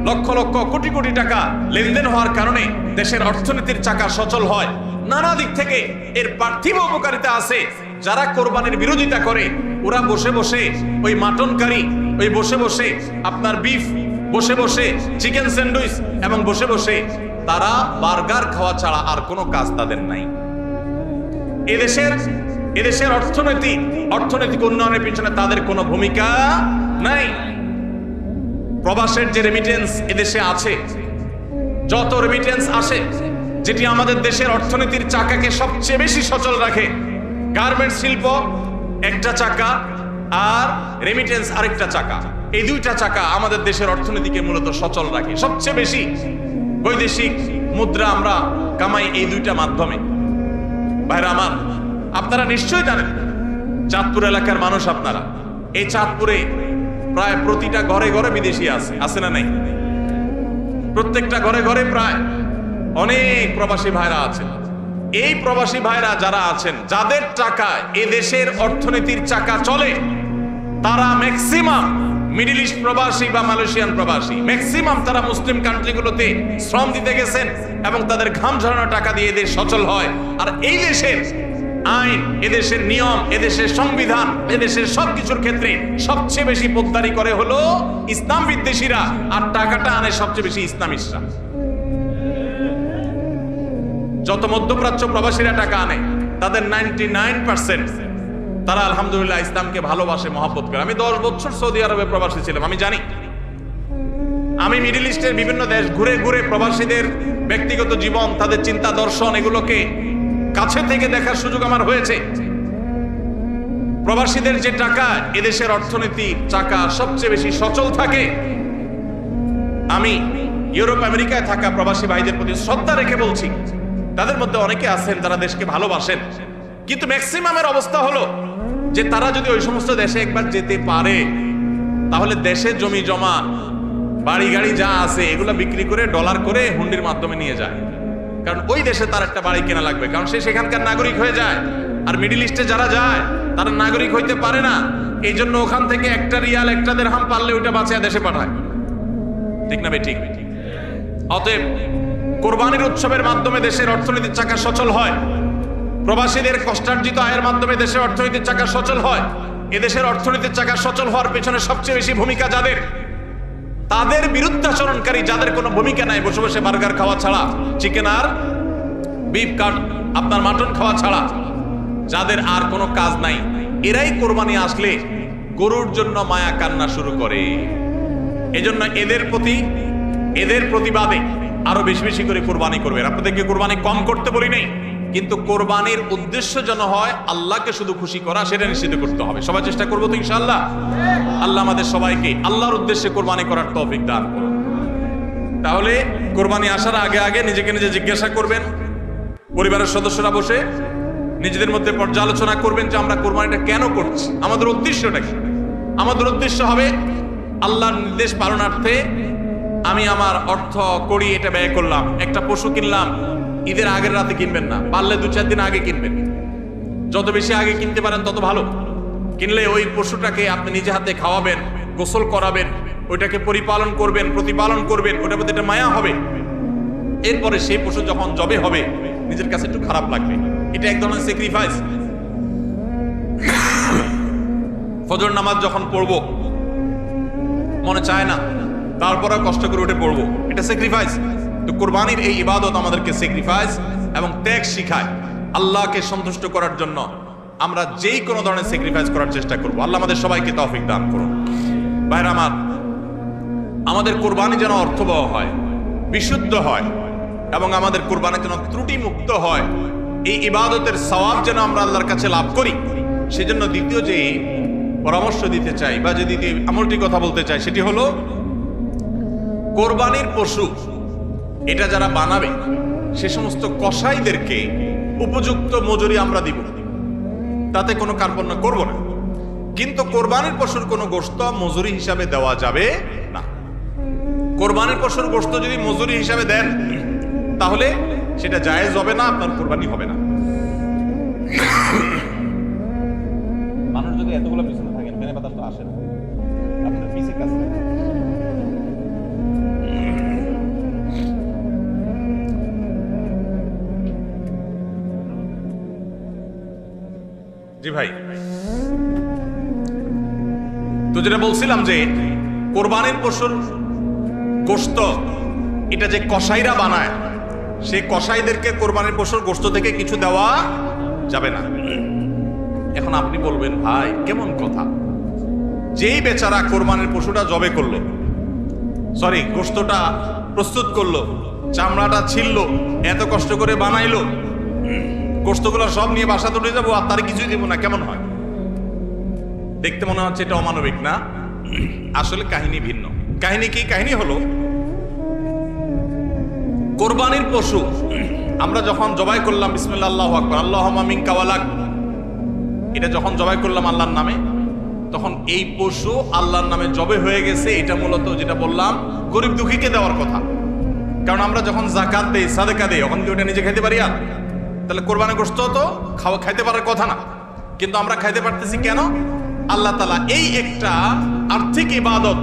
[SPEAKER 1] লক্ষ লক্ষ কোটি কোটি টাকা লেনদেন হওয়ার কারণে দেশের অর্থনীতির চাকা সচল হয়। নানা দিক থেকে এর পার্থিব উপকারিতা আছে। যারা কোরবানির বিরোধিতা করে ওরা বসে বসে ওই মাটন কারি, ওই বসে বসে আপনার বিফ, বসে বসে চিকেন স্যান্ডউইচ, এবং বসে বসে তারা বার্গার খাওয়া ছাড়া আর কোনো কাজ তাদের নাই। এদেশের অর্থনৈতিক উন্নয়নের পিছনে তাদের কোনো ভূমিকা নাই। প্রবাসের যে রেমিটেন্স এদেশে আছে, যত রেমিটেন্স আসে, যেটি আমাদের দেশের অর্থনীতির চাকাকে সবচেয়ে বেশি সচল রাখে, গার্মেন্টস শিল্প একটা চাকা আর রেমিটেন্স আরেকটা চাকা, এই 2টা চাকা আমাদের দেশের অর্থনীতিকে মূলত সচল রাখে। সবচেয়ে বেশি বৈদেশিক মুদ্রা আমরা কামাই এই 2টা মাধ্যমে। ভাইরা আমার, আপনারা নিশ্চয়ই জানেন, চাঁদপুর এলাকার মানুষ আপনারা, এই চাঁদপুরে প্রায় প্রতিটা ঘরে ঘরে বিদেশি আছে না নাই? প্রত্যেকটা ঘরে ঘরে প্রায় অনেক প্রবাসী ভাইরা আছেন। এই প্রবাসী ভাইরা যারা আছেন, যাদের টাকায় এ দেশের অর্থনীতির চাকা চলে, তারা ম্যাক্সিমাম মিডল ইস্ট প্রবাসী বা মালয়েশিয়ান প্রবাসী, ম্যাক্সিমাম তারা মুসলিম কান্ট্রিগুলোতে শ্রম দিতে গেছেন এবং তাদের ঘাম ঝরানো টাকা দিয়ে এদের সচল হয়। আর এই দেশের আইন, এদেশের নিয়ম, এদেশের সংবিধান, এদেশের সবকিছুর ক্ষেত্রে সবচেয়ে বেশি পোদ্দারি করে হলো ইসলাম বিদ্বেষীরা, আর টাকাটা আনে সবচেয়ে বেশি ইসলামিস্টরা। যত মধ্যপ্রাচ্য প্রবাসীরা টাকা আনে তাদের 99% তারা আলহামদুলিল্লাহ ইসলামকে ভালোবাসে, মহব্বত করে। আমি 10 বছর সৌদি আরবে প্রবাসী ছিলাম, আমি জানি। আমি মিডল ইস্টের বিভিন্ন দেশ ঘুরে ঘুরে প্রবাসীদের ব্যক্তিগত জীবন, তাদের চিন্তা দর্শন, এগুলোকে কাছে থেকে দেখার সুযোগ আমার হয়েছে। প্রবাসীদের যে টাকা, এদেশের অর্থনীতির চাকা সবচেয়ে বেশি সচল থাকে। আমি ইউরোপ আমেরিকায় থাকা প্রবাসী ভাইদের প্রতি শ্রদ্ধা রেখে বলছি, তাদের মধ্যে অনেকে আছেন তারা দেশকে ভালোবাসেন, কিন্তু ম্যাক্সিমামের অবস্থা হলো যে তারা যদি ওই সমস্ত দেশে একবার যেতে পারে, তাহলে দেশে জমি জমা, বাড়ি গাড়ি যা আছে এগুলো বিক্রি করে ডলার করে হুন্ডির মাধ্যমে নিয়ে যায়। কারণ ওই দেশে তার একটা বাড়ি কেনা লাগবে, কারণ সে সেখানকার নাগরিক হয়ে যায়। আর মিডিল ইস্টে যারা যায় তারা নাগরিক হইতে পারে না, এই জন্য ওখান থেকে একটা রিয়াল, একটা দিরহাম পারলে ওইটা বাঁচিয়ে দেশে পাঠায়। ঠিক না ঠিক? অতএব কোরবানির উৎসবের মাধ্যমে দেশের অর্থনীতির চাকা সচল হয়, প্রবাসীদের কষ্টার্জিত আয়ের মাধ্যমে দেশের অর্থনীতির চাকা সচল হয়। এদেশের অর্থনীতির চাকা সচল হওয়ার পেছনে সবচেয়ে বেশি ভূমিকা যাদের, তাদের বিরুদ্ধাচরণকারী যাদের কোনো ভূমিকা নাই, বসে বসে বার্গার খাওয়া ছাড়া, চিকেন আর বিফ আপনার মাটন খাওয়া ছাড়া যাদের আর কোনো কাজ নাই, এরাই কোরবানি আসলে গরুর জন্য মায়া কান্না শুরু করে। এজন্য এদের প্রতিবাদে আরো বেশি বেশি করে কোরবানি করবেন। আপনাদেরকে কোরবানি কম করতে বলি নাই, কিন্তু কোরবানির উদ্দেশ্য যেন হয় আল্লাহকে শুধু খুশি করা, সেটা নিশ্চিত করতে হবে। সবাই চেষ্টা করবো তো ইনশাআল্লাহ। আল্লাহ আমাদের সবাইকে আল্লাহর উদ্দেশ্যে কোরবানি করার তৌফিক দান করুন। তাহলে কোরবানি আসার আগে আগে নিজেকে নিজে জিজ্ঞাসা করবেন, পরিবারের সদস্যরা বসে নিজেদের মধ্যে পর্যালোচনা করবেন যে আমরা কোরবানিটা কেন করছি, আমাদের উদ্দেশ্যটা কি। আমাদের উদ্দেশ্য হবে আল্লাহর নির্দেশ পালনার্থে আমি আমার অর্থ করি, এটা ব্যয় করলাম। একটা পশু কিনলাম, ঈদের আগের রাতে কিনবেন না, পারলে 2-4 দিন আগে কিনবেন। যত বেশি আগে কিনতে পারেন তত ভালো। কিনলে ওই পশুটাকে আপনি নিজে হাতে খাওয়াবেন, গোসল করাবেন, ওইটাকে পরিপালন করবেন, প্রতিপালন করবেন, ওটার প্রতি একটা মায়া হবে। এরপরে সেই পশু যখন জবে হবে নিজের কাছে একটু খারাপ লাগবে, এটা এক ধরনের স্যাক্রিফাইস। ফজর নামাজ যখন পড়বো মনে চায় না, তারপরে কষ্ট করে উঠে পড়বো, এটা স্যাক্রিফাইস। তো কোরবানির এই ইবাদত আমাদেরকে স্যাক্রিফাইস এবং ত্যাগ শিখায়। আল্লাহকে সন্তুষ্ট করার জন্য আমরা যেই কোনো ধরনের স্যাক্রিফাইস করার চেষ্টা করব। আল্লাহ আমাদের সবাইকে তৌফিক দান করুন। ভাইরা আমার, আমাদের কোরবানি যেন অর্থবহ হয়, বিশুদ্ধ হয়, এবং আমাদের কোরবানি যেন ত্রুটি মুক্ত হয়, এই ইবাদতের সওয়াব যেন আমরা আল্লাহর কাছে লাভ করি, সেজন্য দ্বিতীয় যে পরামর্শ দিতে চাই বা যে দ্বিতীয় আমলটি কথা বলতে চাই, সেটি হলো কোরবানির পশু এটা যারা বানাবে সে সমস্ত কসাইদেরকে উপযুক্ত মজুরি আমরা দিব, তাতে কোনো কার্পণ্য করব না। কিন্তু কোরবানির পশুর কোনো গোশত মজুরি হিসাবে দেওয়া যাবে না। কোরবানির পশুর গোশত যদি মজুরি হিসাবে দেন তাহলে সেটা জায়েজ হবে না, আপনার কোরবানি হবে না। মানুষ যদি এতগুলো পিছনে থাকেন, ফেনে বাতাস তো আসে না, আপনার পিছে কাছে। জি ভাই, তো যেটা বলছিলাম যে কোরবানির পশুর গোশত এটা যে কসাইরা বানায়, সেই কসাইদেরকে কোরবানির পশুর গোশত থেকে কিছু দেওয়া যাবে না। এখন আপনি বলবেন, ভাই কেমন কথা, যেই বেচারা কোরবানির পশুটা জবে করলো, সরি গোশতটা প্রস্তুত করলো, চামড়াটা ছিললো, এত কষ্ট করে বানাইলো, গোশতগুলো সব নিয়ে বাসাতে উঠে যাবো আর তার কিছুই দেবো না, কেমন হয়? দেখতে মনে হচ্ছে এটা অমানবিক না? আসলে কাহিনী ভিন্ন। কাহিনী কি? কাহিনী হলো কোরবানির পশু আমরা যখন জবাই করলাম, বিসমিল্লাহ আল্লাহু আকবার, আল্লাহুম্মা মিনকা ওয়ালাক, এটা যখন জবাই করলাম আল্লাহর নামে, তখন এই পশু আল্লাহর নামে জবে হয়ে গেছে। এটা মূলত যেটা বললাম গরিব দুঃখীকে দেওয়ার কথা। কারণ আমরা যখন যাকাত দেই, সাদেকা দেই, তখন কি ওটা নিজে খেতে পারি? আর তাহলে কোরবানির গোশত তো খাইতে পারার কথা না, কিন্তু আমরা খাইতে পারতেছি কেন? আল্লাহ তাআলা এই একটা আর্থিক ইবাদত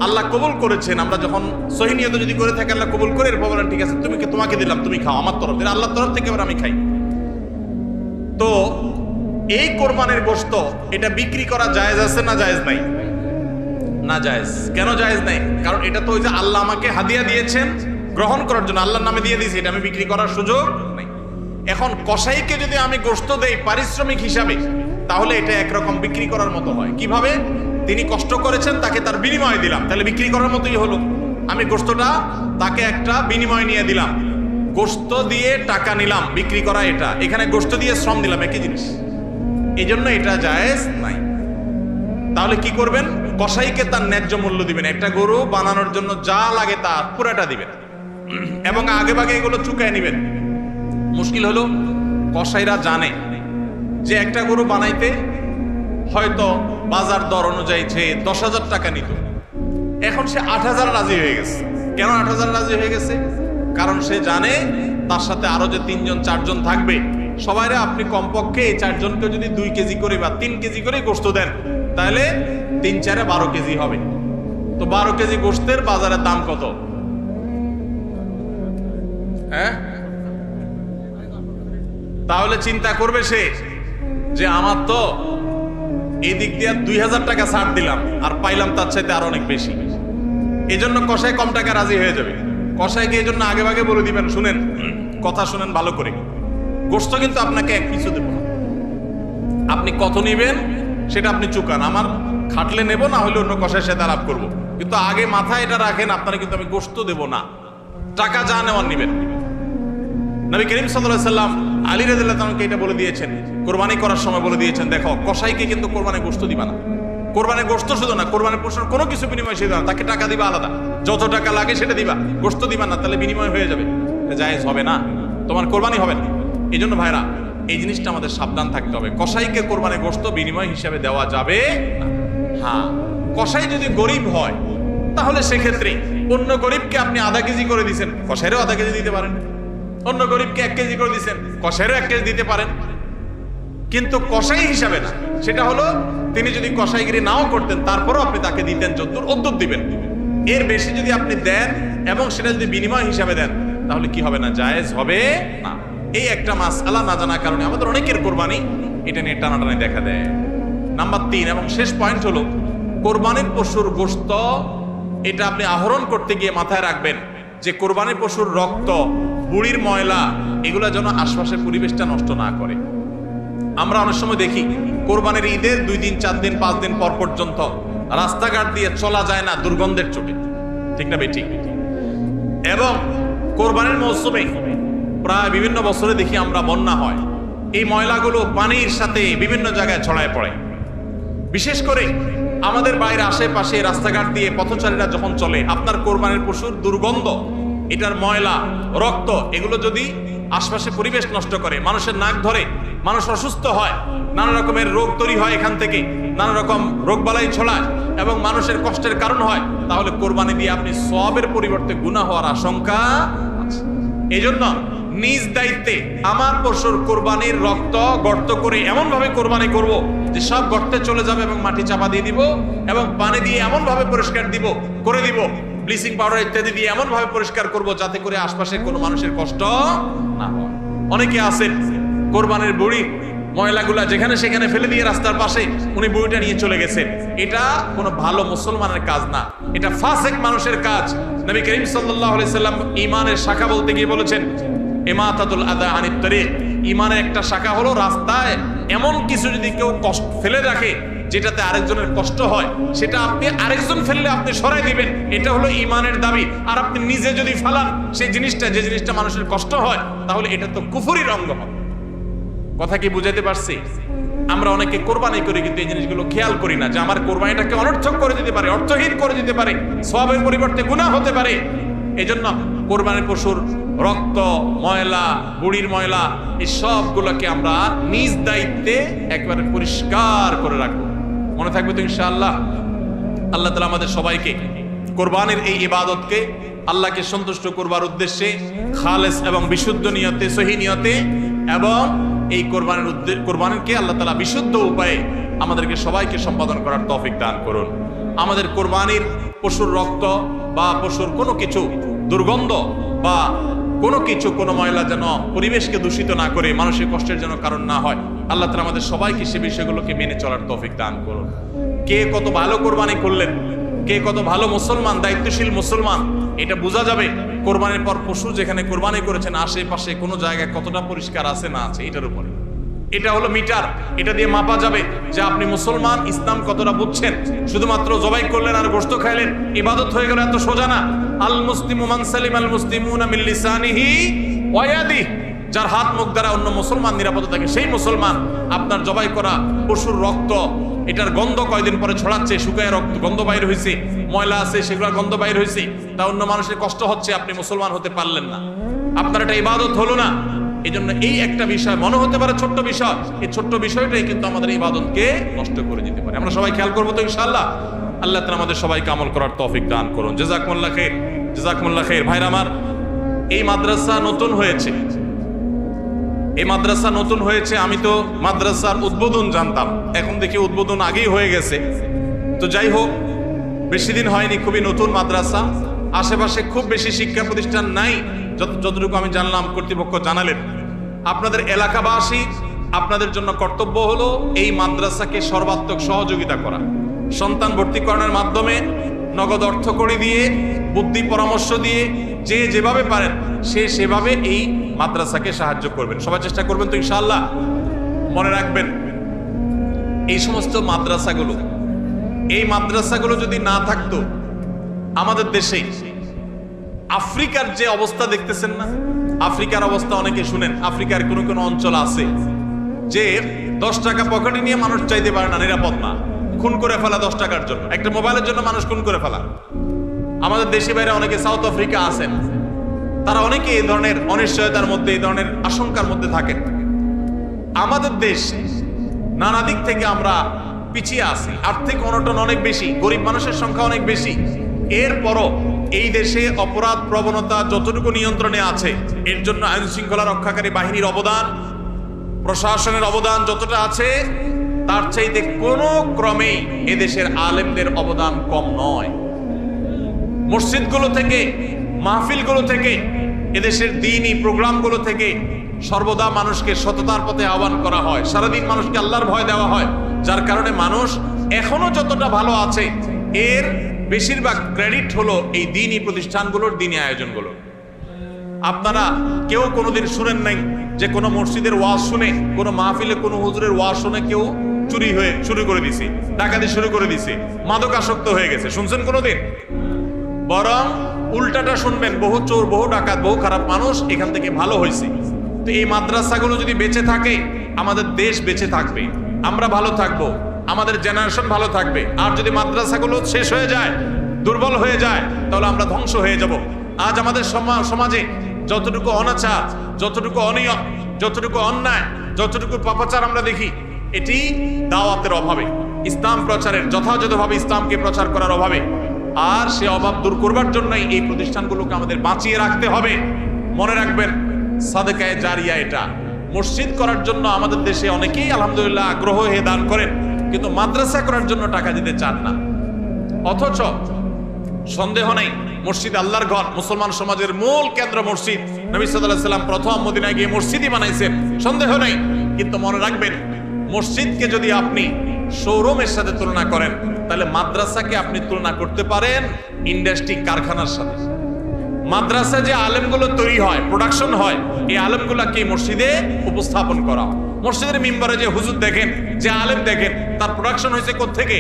[SPEAKER 1] আল্লাহ কবুল করেছেন। আমরা যখন সহিহ নিয়তে যদি করে থাকি, আল্লাহ কবুল করে এরপর বলেন ঠিক আছে, তোমাকে দিলাম, তুমি খাও, আমার তরফ থেকে, আল্লাহর তরফ থেকে আমি খাই। তো এই কোরবানির গোশত এটা বিক্রি করা জায়েজ আছে না জায়েজ নাই? না জায়েজ। কেন জায়েজ নাই? কারণ এটা তো ওই যে আল্লাহ আমাকে হাদিয়া দিয়েছেন গ্রহণ করার জন্য, আল্লাহর নামে দিয়ে দিয়েছি, এটা আমি বিক্রি করার সুযোগ নাই। এখন কসাইকে যদি আমি গোশত দেই পারিশ্রমিক হিসাবে, তাহলে এটা একরকম বিক্রি করার মতো হয়। কিভাবে? তিনি কষ্ট করেছেন, তাকে তার বিনিময় দিলাম, তাহলে বিক্রি করার মতোই হলো। আমি গোশতটা তাকে একটা বিনিময় নিয়ে দিলাম, গোশত দিয়ে টাকা নিলাম, বিক্রি করা এটা, এখানে গোশত দিয়ে শ্রম দিলাম, একই জিনিস। এই জন্য এটা জায়েজ নাই। তাহলে কি করবেন? কসাইকে তার ন্যায্য মূল্য দিবেন, একটা গরু বানানোর জন্য যা লাগে তা পুরাটা দিবেন এবং আগে ভাগে এগুলো চুকায় নিবেন। মুশকিল হলো কসাইরা জানে যে একটা গরু বানাইতে হয়তো বাজার দর অনুযায়ী সে 10,000 টাকা নিত, এখন সে 8,000 রাজি হয়ে গেছে। কেন 8,000 রাজি হয়ে গেছে? কারণ সে জানে তার সাথে আরো যে 3জন 4জন থাকবে, সবাইরে আপনি কমপক্ষে এই 4 জনকে যদি 2 কেজি করে বা 3 কেজি করে গোশত দেন, তাহলে 3-4 12 কেজি হবে। তো 12 কেজি গোশতের বাজারের দাম কত? হ্যাঁ, তাহলে চিন্তা করবে সে যে আমার তো এই দিক দিয়ে 2,000 টাকা ছাড় দিলাম আর পাইলাম তার চাইতে আরো অনেক বেশি। এই জন্য কসাই কম টাকা রাজি হয়ে যাবে। কসাইকে এই জন্য আগে ভাগে বলে দিবেন, শুনেন, কথা শুনেন ভালো করে, গোশত কিন্তু আপনাকে এক পিছু দেব না, আপনি কত নিবেন সেটা আপনি চুকান, আমার খাটলে নেব, না হলে অন্য কসাইয়ের সাথে আলাপ করবো, কিন্তু আগে মাথায় এটা রাখেন আপনারা কিন্তু আমি গোশত দেব না, টাকা যা নেওয়ার নিবেন। নবী করিম সাল্লাল্লাহু আলাইহি সাল্লাম আলী রাদিয়াল্লাহু তাআলাকে এটা বলে দিয়েছেন, কোরবানি করার সময় বলে দিয়েছেন, দেখো কসাইকে কিন্তু কোরবানি গোশত দিবা না, কোরবানি গোশত শুধু না, কোরবানি পশুর কোনো কিছু বিনিময় সে দিবা না, তাকে টাকা দিবা আলাদা, যত টাকা লাগে সেটা দিবা, গোশত দিবা না, তাহলে বিনিময় হয়ে যাবে, জায়েজ হবে না, তোমার কোরবানি হবে না। এই জন্য ভাইরা এই জিনিসটা আমাদের সাবধান থাকতে হবে, কসাইকে কোরবানি গোশত বিনিময় হিসাবে দেওয়া যাবে না। হ্যাঁ, কসাই যদি গরিব হয় তাহলে সেক্ষেত্রে অন্য গরিবকে আপনি আধা কেজি করে দিচ্ছেন, কসাইরও আধা কেজি দিতে পারেন, অন্য গরিবকে 1 কেজি করে দিচ্ছেন, কসাইরও 1 কেজি দিতে পারেন, কিন্তু কসাই হিসাবে না। সেটা হলো তিনি যদি কসাইগিরি নাও করতেন তারপরও আপনি তাকে দিতেন যদ্দূর অদ্দূর দিবেন। এর বেশি যদি আপনি দেন এবং সেটা যদি বিনিময় হিসাবে দেন তাহলে কি হবে না? জায়েজ হবে না। এই একটা মাসআলা না জানার কারণে আমাদের অনেকের কোরবানি এটা নিয়ে টানাটানি দেখা দেয়। নাম্বার 3 এবং শেষ পয়েন্ট হলো কোরবানির পশুর গোশত, এটা আপনি আহরণ করতে গিয়ে মাথায় রাখবেন যে কোরবানির পশুর রক্ত, বুড়ির ময়লা, এগুলো যেন আশপাশের পরিবেশটা নষ্ট না করে। আমরা অনেক সময় দেখি কোরবানির ঈদের 2 দিন 4 দিন 5 দিন পর পর্যন্ত রাস্তাঘাট দিয়ে চলা যায় না দুর্গন্ধের চোটে, ঠিক না বেঠিক? এবং কোরবানির মৌসুমে প্রায় বিভিন্ন বছরে দেখি আমরা বন্যা হয়, এই ময়লাগুলো পানির সাথে বিভিন্ন জায়গায় ছড়ায় পড়ে। বিশেষ করে আমাদের বাইরে আশেপাশে রাস্তাঘাট দিয়ে পথচারীরা যখন চলে, আপনার কোরবানির পশুর দুর্গন্ধ, এটার ময়লা, রক্ত, এগুলো যদি আশপাশে পরিবেশ নষ্ট করে, মানুষের নাক ধরে, মানুষ অসুস্থ হয়, নানা রকমের রোগ তৈরি হয়, এখান থেকে নানা রকম রোগবালাই ছড়ায় এবং মানুষের কষ্টের কারণ হয়, তাহলে কোরবানি দিয়ে আপনি সওয়াবের পরিবর্তে গুনাহ হওয়ার আশঙ্কা আছে। এই জন্য নিজ দায়িত্বে আমার পশুর কোরবানির রক্ত গর্ত করে এমন ভাবে কোরবানি করব যে সব গর্তে চলে যাবে এবং মাটি চাপা দিয়ে দিব এবং পানি দিয়ে এমন ভাবে পরিষ্কার করে দিব, ব্লিচিং পাউডার ইত্যাদি দিয়ে এমন ভাবে পরিষ্কার করব যাতে করে আশপাশের কোনো মানুষের কষ্ট না হয়। অনেকে আছেন কোরবানির বুড়ি ময়লাগুলা যেখানে সেখানে ফেলে দিয়ে রাস্তার পাশে উনি বুড়িটা নিয়ে চলে গেছেন। এটা কোনো ভালো মুসলমানের কাজ না, এটা ফাসিক মানুষের কাজ। নবী করিম সাল্লাল্লাহু আলাইহি সাল্লাম ঈমানের শাখা বলতে গিয়ে বলেছেন, ইমাতাতুল আযা আনিত তারিক, ঈমানের একটা শাখা হলো রাস্তায় এমন কিছু যদি কেউ কষ্ট ফেলে রাখে যেটাতে আরেকজনের কষ্ট হয়, সেটা আপনি আরেকজন ফেললে আপনি সরাই দিবেন, এটা হলো ঈমানের দাবি। আর আপনি নিজে যদি ফালান সেই জিনিসটা, যে জিনিসটা মানুষের কষ্ট হয়, তাহলে এটা তো কুফরির অঙ্গ হবে। কথা কি বুঝাইতে পারছি? আমরা অনেকে কোরবানি করি কিন্তু এই জিনিসগুলো খেয়াল করি না যে আমার কোরবানিটাকে অনর্থক করে দিতে পারে, অর্থহীন করে দিতে পারে, সওয়াবের পরিবর্তে গুনাহ হতে পারে। এই জন্য কোরবানির পশুর রক্ত, ময়লা, বুড়ির ময়লা, এই সবগুলোকে আমরা নিজ দায়িত্বে একবারে পরিষ্কার করে রাখবো। মনে থাকবে তো ইনশাআল্লাহ? আল্লাহ তাআলা আমাদের সবাইকে কোরবানির এই ইবাদতকে আল্লাহকে সন্তুষ্ট করবার উদ্দেশ্যে খালেস এবং বিশুদ্ধ নিয়তে, সহি নিয়তে, এবং এই কোরবানিকে আল্লাহ তাআলা বিশুদ্ধ উপায়ে আমাদেরকে সবাইকে সম্পাদন করার তৌফিক দান করুন। আমাদের কোরবানির পশুর রক্ত বা পশুর কোনো কিছু দুর্গন্ধ বা কোনো কিছু, কোনো ময়লা যেন পরিবেশকে দূষিত না করে, মানুষের কষ্টের যেন কারণ না হয়। আল্লাহ তাআলা আমাদের সবাইকে সে বিষয়গুলোকে মেনে চলার তৌফিক দান করুন। কে কত ভালো কোরবানি করলেন, কে কত ভালো মুসলমান, দায়িত্বশীল মুসলমান, এটা বোঝা যাবে কোরবানির পর পশু যেখানে কোরবানি করেছেন আশেপাশে কোনো জায়গায় কতটা পরিষ্কার আছে না আছে এটার উপরে। এটা হলো মিটার, এটা দিয়ে মাপা যাবে যে আপনি মুসলমান, ইসলাম কতটা বুঝছেন। শুধুমাত্র জবাই করলেন আর গোশত খাইলেন ইবাদত হয়ে গেল, এত সোজা না। আল মুসলিমু মান সালিমাল মুসলিমুনা মিন লিসানিহি ওয়া ইয়াদিহি, যার হাত মুখ দ্বারা অন্য মুসলমান নিরাপদ থাকে সেই মুসলমান। আপনার জবাই করা পশুর রক্ত, এটার গন্ধ কয়দিন পরে ছড়াচ্ছে, শুকায় রক্ত গন্ধ বাইর হয়েছে, ময়লা আছে সেগুলোর গন্ধ বাইর হয়েছে, তা অন্য মানুষের কষ্ট হচ্ছে, আপনি মুসলমান হতে পারলেন না, আপনার এটা ইবাদত হলো না। এই জন্য এই একটা বিষয় মনে হতে পারে ছোট্ট বিষয়, এই ছোট্ট বিষয়টাই কিন্তু আমাদের ইবাদতকে নষ্ট করে দিতে পারে। আমরা সবাই খেয়াল করবো তো ইনশাআল্লাহ। আল্লাহ তাআলা আমাদের সবাইকে আমল করার তৌফিক দান করুন। জাযাকুমুল্লাহ খাইর, জাযাকুমুল্লাহ খাইর। ভাইরা আমার, এই মাদ্রাসা নতুন হয়েছে, এই মাদ্রাসা নতুন হয়েছে। আমি তো মাদ্রাসার উদ্বোধন জানতাম, এখন দেখি উদ্বোধন আগেই হয়ে গেছে। তো যাই হোক, বেশি দিন হয়নি, খুবই নতুন মাদ্রাসা। আশেপাশে খুব বেশি শিক্ষা প্রতিষ্ঠান নাই, যতটুকু আমি জানলাম কর্তৃপক্ষ জানালেন। আপনাদের এলাকাবাসী, আপনাদের জন্য কর্তব্য হলো এই মাদ্রাসাকে সর্বাত্মক সহযোগিতা করা। সন্তান ভর্তিকরণের মাধ্যমে, নগদ অর্থ করে দিয়ে, বুদ্ধি পরামর্শ দিয়ে, যে যেভাবে পারেন সে সেভাবে এই মাদ্রাসাকে সাহায্য করবেন। সবাই চেষ্টা করবেন তো ইনশাআল্লাহ। মনে রাখবেন, এই সমস্ত মাদ্রাসাগুলো যদি না থাকতো আমাদের দেশে, আফ্রিকার যে অবস্থা দেখতেছেন না, আফ্রিকার অবস্থা অনেকে শুনেন। আফ্রিকার কোন কোন অঞ্চল আছে যে 10 টাকা পকেটে নিয়ে মানুষ চাইতে পারে না, নিরাপদ না, খুন করে ফেলা 10 টাকার জন্য, একটা মোবাইলের জন্য মানুষ খুন করে ফেলা। আমাদের দেশে বাইরে অনেকে সাউথ আফ্রিকা আছেন, তারা অনেকে এই ধরনের অনিশ্চয়তার মধ্যে, এই ধরনের আশঙ্কার মধ্যে থাকেন। আমাদের দেশ নানা দিক থেকে আমরা পিছিয়ে আছি, আর্থিক অনটন অনেক বেশি, গরিব মানুষের সংখ্যা অনেক বেশি। এরপরও এই দেশে অপরাধ প্রবণতা যতটুকু নিয়ন্ত্রণে আছে, এর জন্য আইন শৃঙ্খলা রক্ষাকারী বাহিনীর অবদান, প্রশাসনের অবদান যতটা আছে, তার চাইতে কোনো ক্রমেই এদেশের আলেমদের অবদান কম নয়। মসজিদগুলো থেকে, মাহফিলগুলো থেকে, এদেশের দ্বীনি প্রোগ্রামগুলো থেকে সর্বদা মানুষকে সততার পথে আহ্বান করা হয়, সারাদিন মানুষকে আল্লাহর ভয় দেওয়া হয়, যার কারণে মানুষ এখনো যতটা ভালো আছে, এর বেশিরভাগ ক্রেডিট হলো এই দ্বীনি প্রতিষ্ঠানগুলোর, দ্বীনি আয়োজনগুলো। আপনারা কেউ কোনোদিন শুনেন নাই যে কোনো মসজিদের ওয়াজ শুনে, কোনো মাহফিলে কোনো হুজুরের ওয়াজ শুনে কেউ চুরি হয়ে শুরু করে দিছে, ডাকাতি শুরু করে দিছে, মাদকাসক্ত হয়ে গেছে? শুনছেন কোনোদিন? বরং উল্টাটা শুনবেন, বহু চোর, বহু ডাকাত, বহু খারাপ মানুষ এখান থেকে ভালো হয়েছে। তো এই মাদ্রাসাগুলো যদি বেঁচে থাকে, আমাদের দেশ বেঁচে থাকবে, আমরা ভালো থাকবো, আমাদের জেনারেশন ভালো থাকবে। আর যদি মাদ্রাসাগুলো শেষ হয়ে যায়, দুর্বল হয়ে যায়, তাহলে আমরা ধ্বংস হয়ে যাব। আজ আমাদের সমাজে যতটুকু অনাচার, যতটুকু অনিয়ম, যতটুকু অন্যায়, যতটুকু পাপাচার আমরা দেখি, এটি দাওয়াতের অভাবে, ইসলাম প্রচারের, যথাযথভাবে ইসলামকে প্রচার করার অভাবে। আর সে অভাব দূর করবার জন্যই এই প্রতিষ্ঠানগুলোকে আমাদের বাঁচিয়ে রাখতে হবে। মনে রাখবেন, সাদেকায়ে জারিয়া এটা। মসজিদ করার জন্য আমাদের দেশে অনেকেই আলহামদুলিল্লাহ আগ্রহ হয়ে দান করেন, কিন্তু মাদ্রাসা করার জন্য টাকা দিতে চান না। অথচ সন্দেহ নেই, মসজিদ আল্লাহর ঘর, মুসলমান সমাজের মূল কেন্দ্র মসজিদ। নবী সাল্লাল্লাহু আলাইহি ওয়াসাল্লাম প্রথম মদিনায় গিয়ে মসজিদই বানাইছেন, সন্দেহ নেই। কিন্তু মনে রাখবেন, মসজিদকে যদি আপনি শোরুমের সাথে তুলনা করেন, তাহলে মাদ্রাসাকে আপনি তুলনা করতে পারেন ইন্ডাস্ট্রি, কারখানার সাথে। মাদ্রাসা যে আলেমগুলো তৈরি হয়, প্রোডাকশন হয়, এই আলেমগুলোকে মসজিদে উপস্থাপন করা। মসজিদের মিম্বরে যে হুজুর দেখেন, যে আলেম দেখেন, তার প্রোডাকশন হয়েছে কোত্থেকে?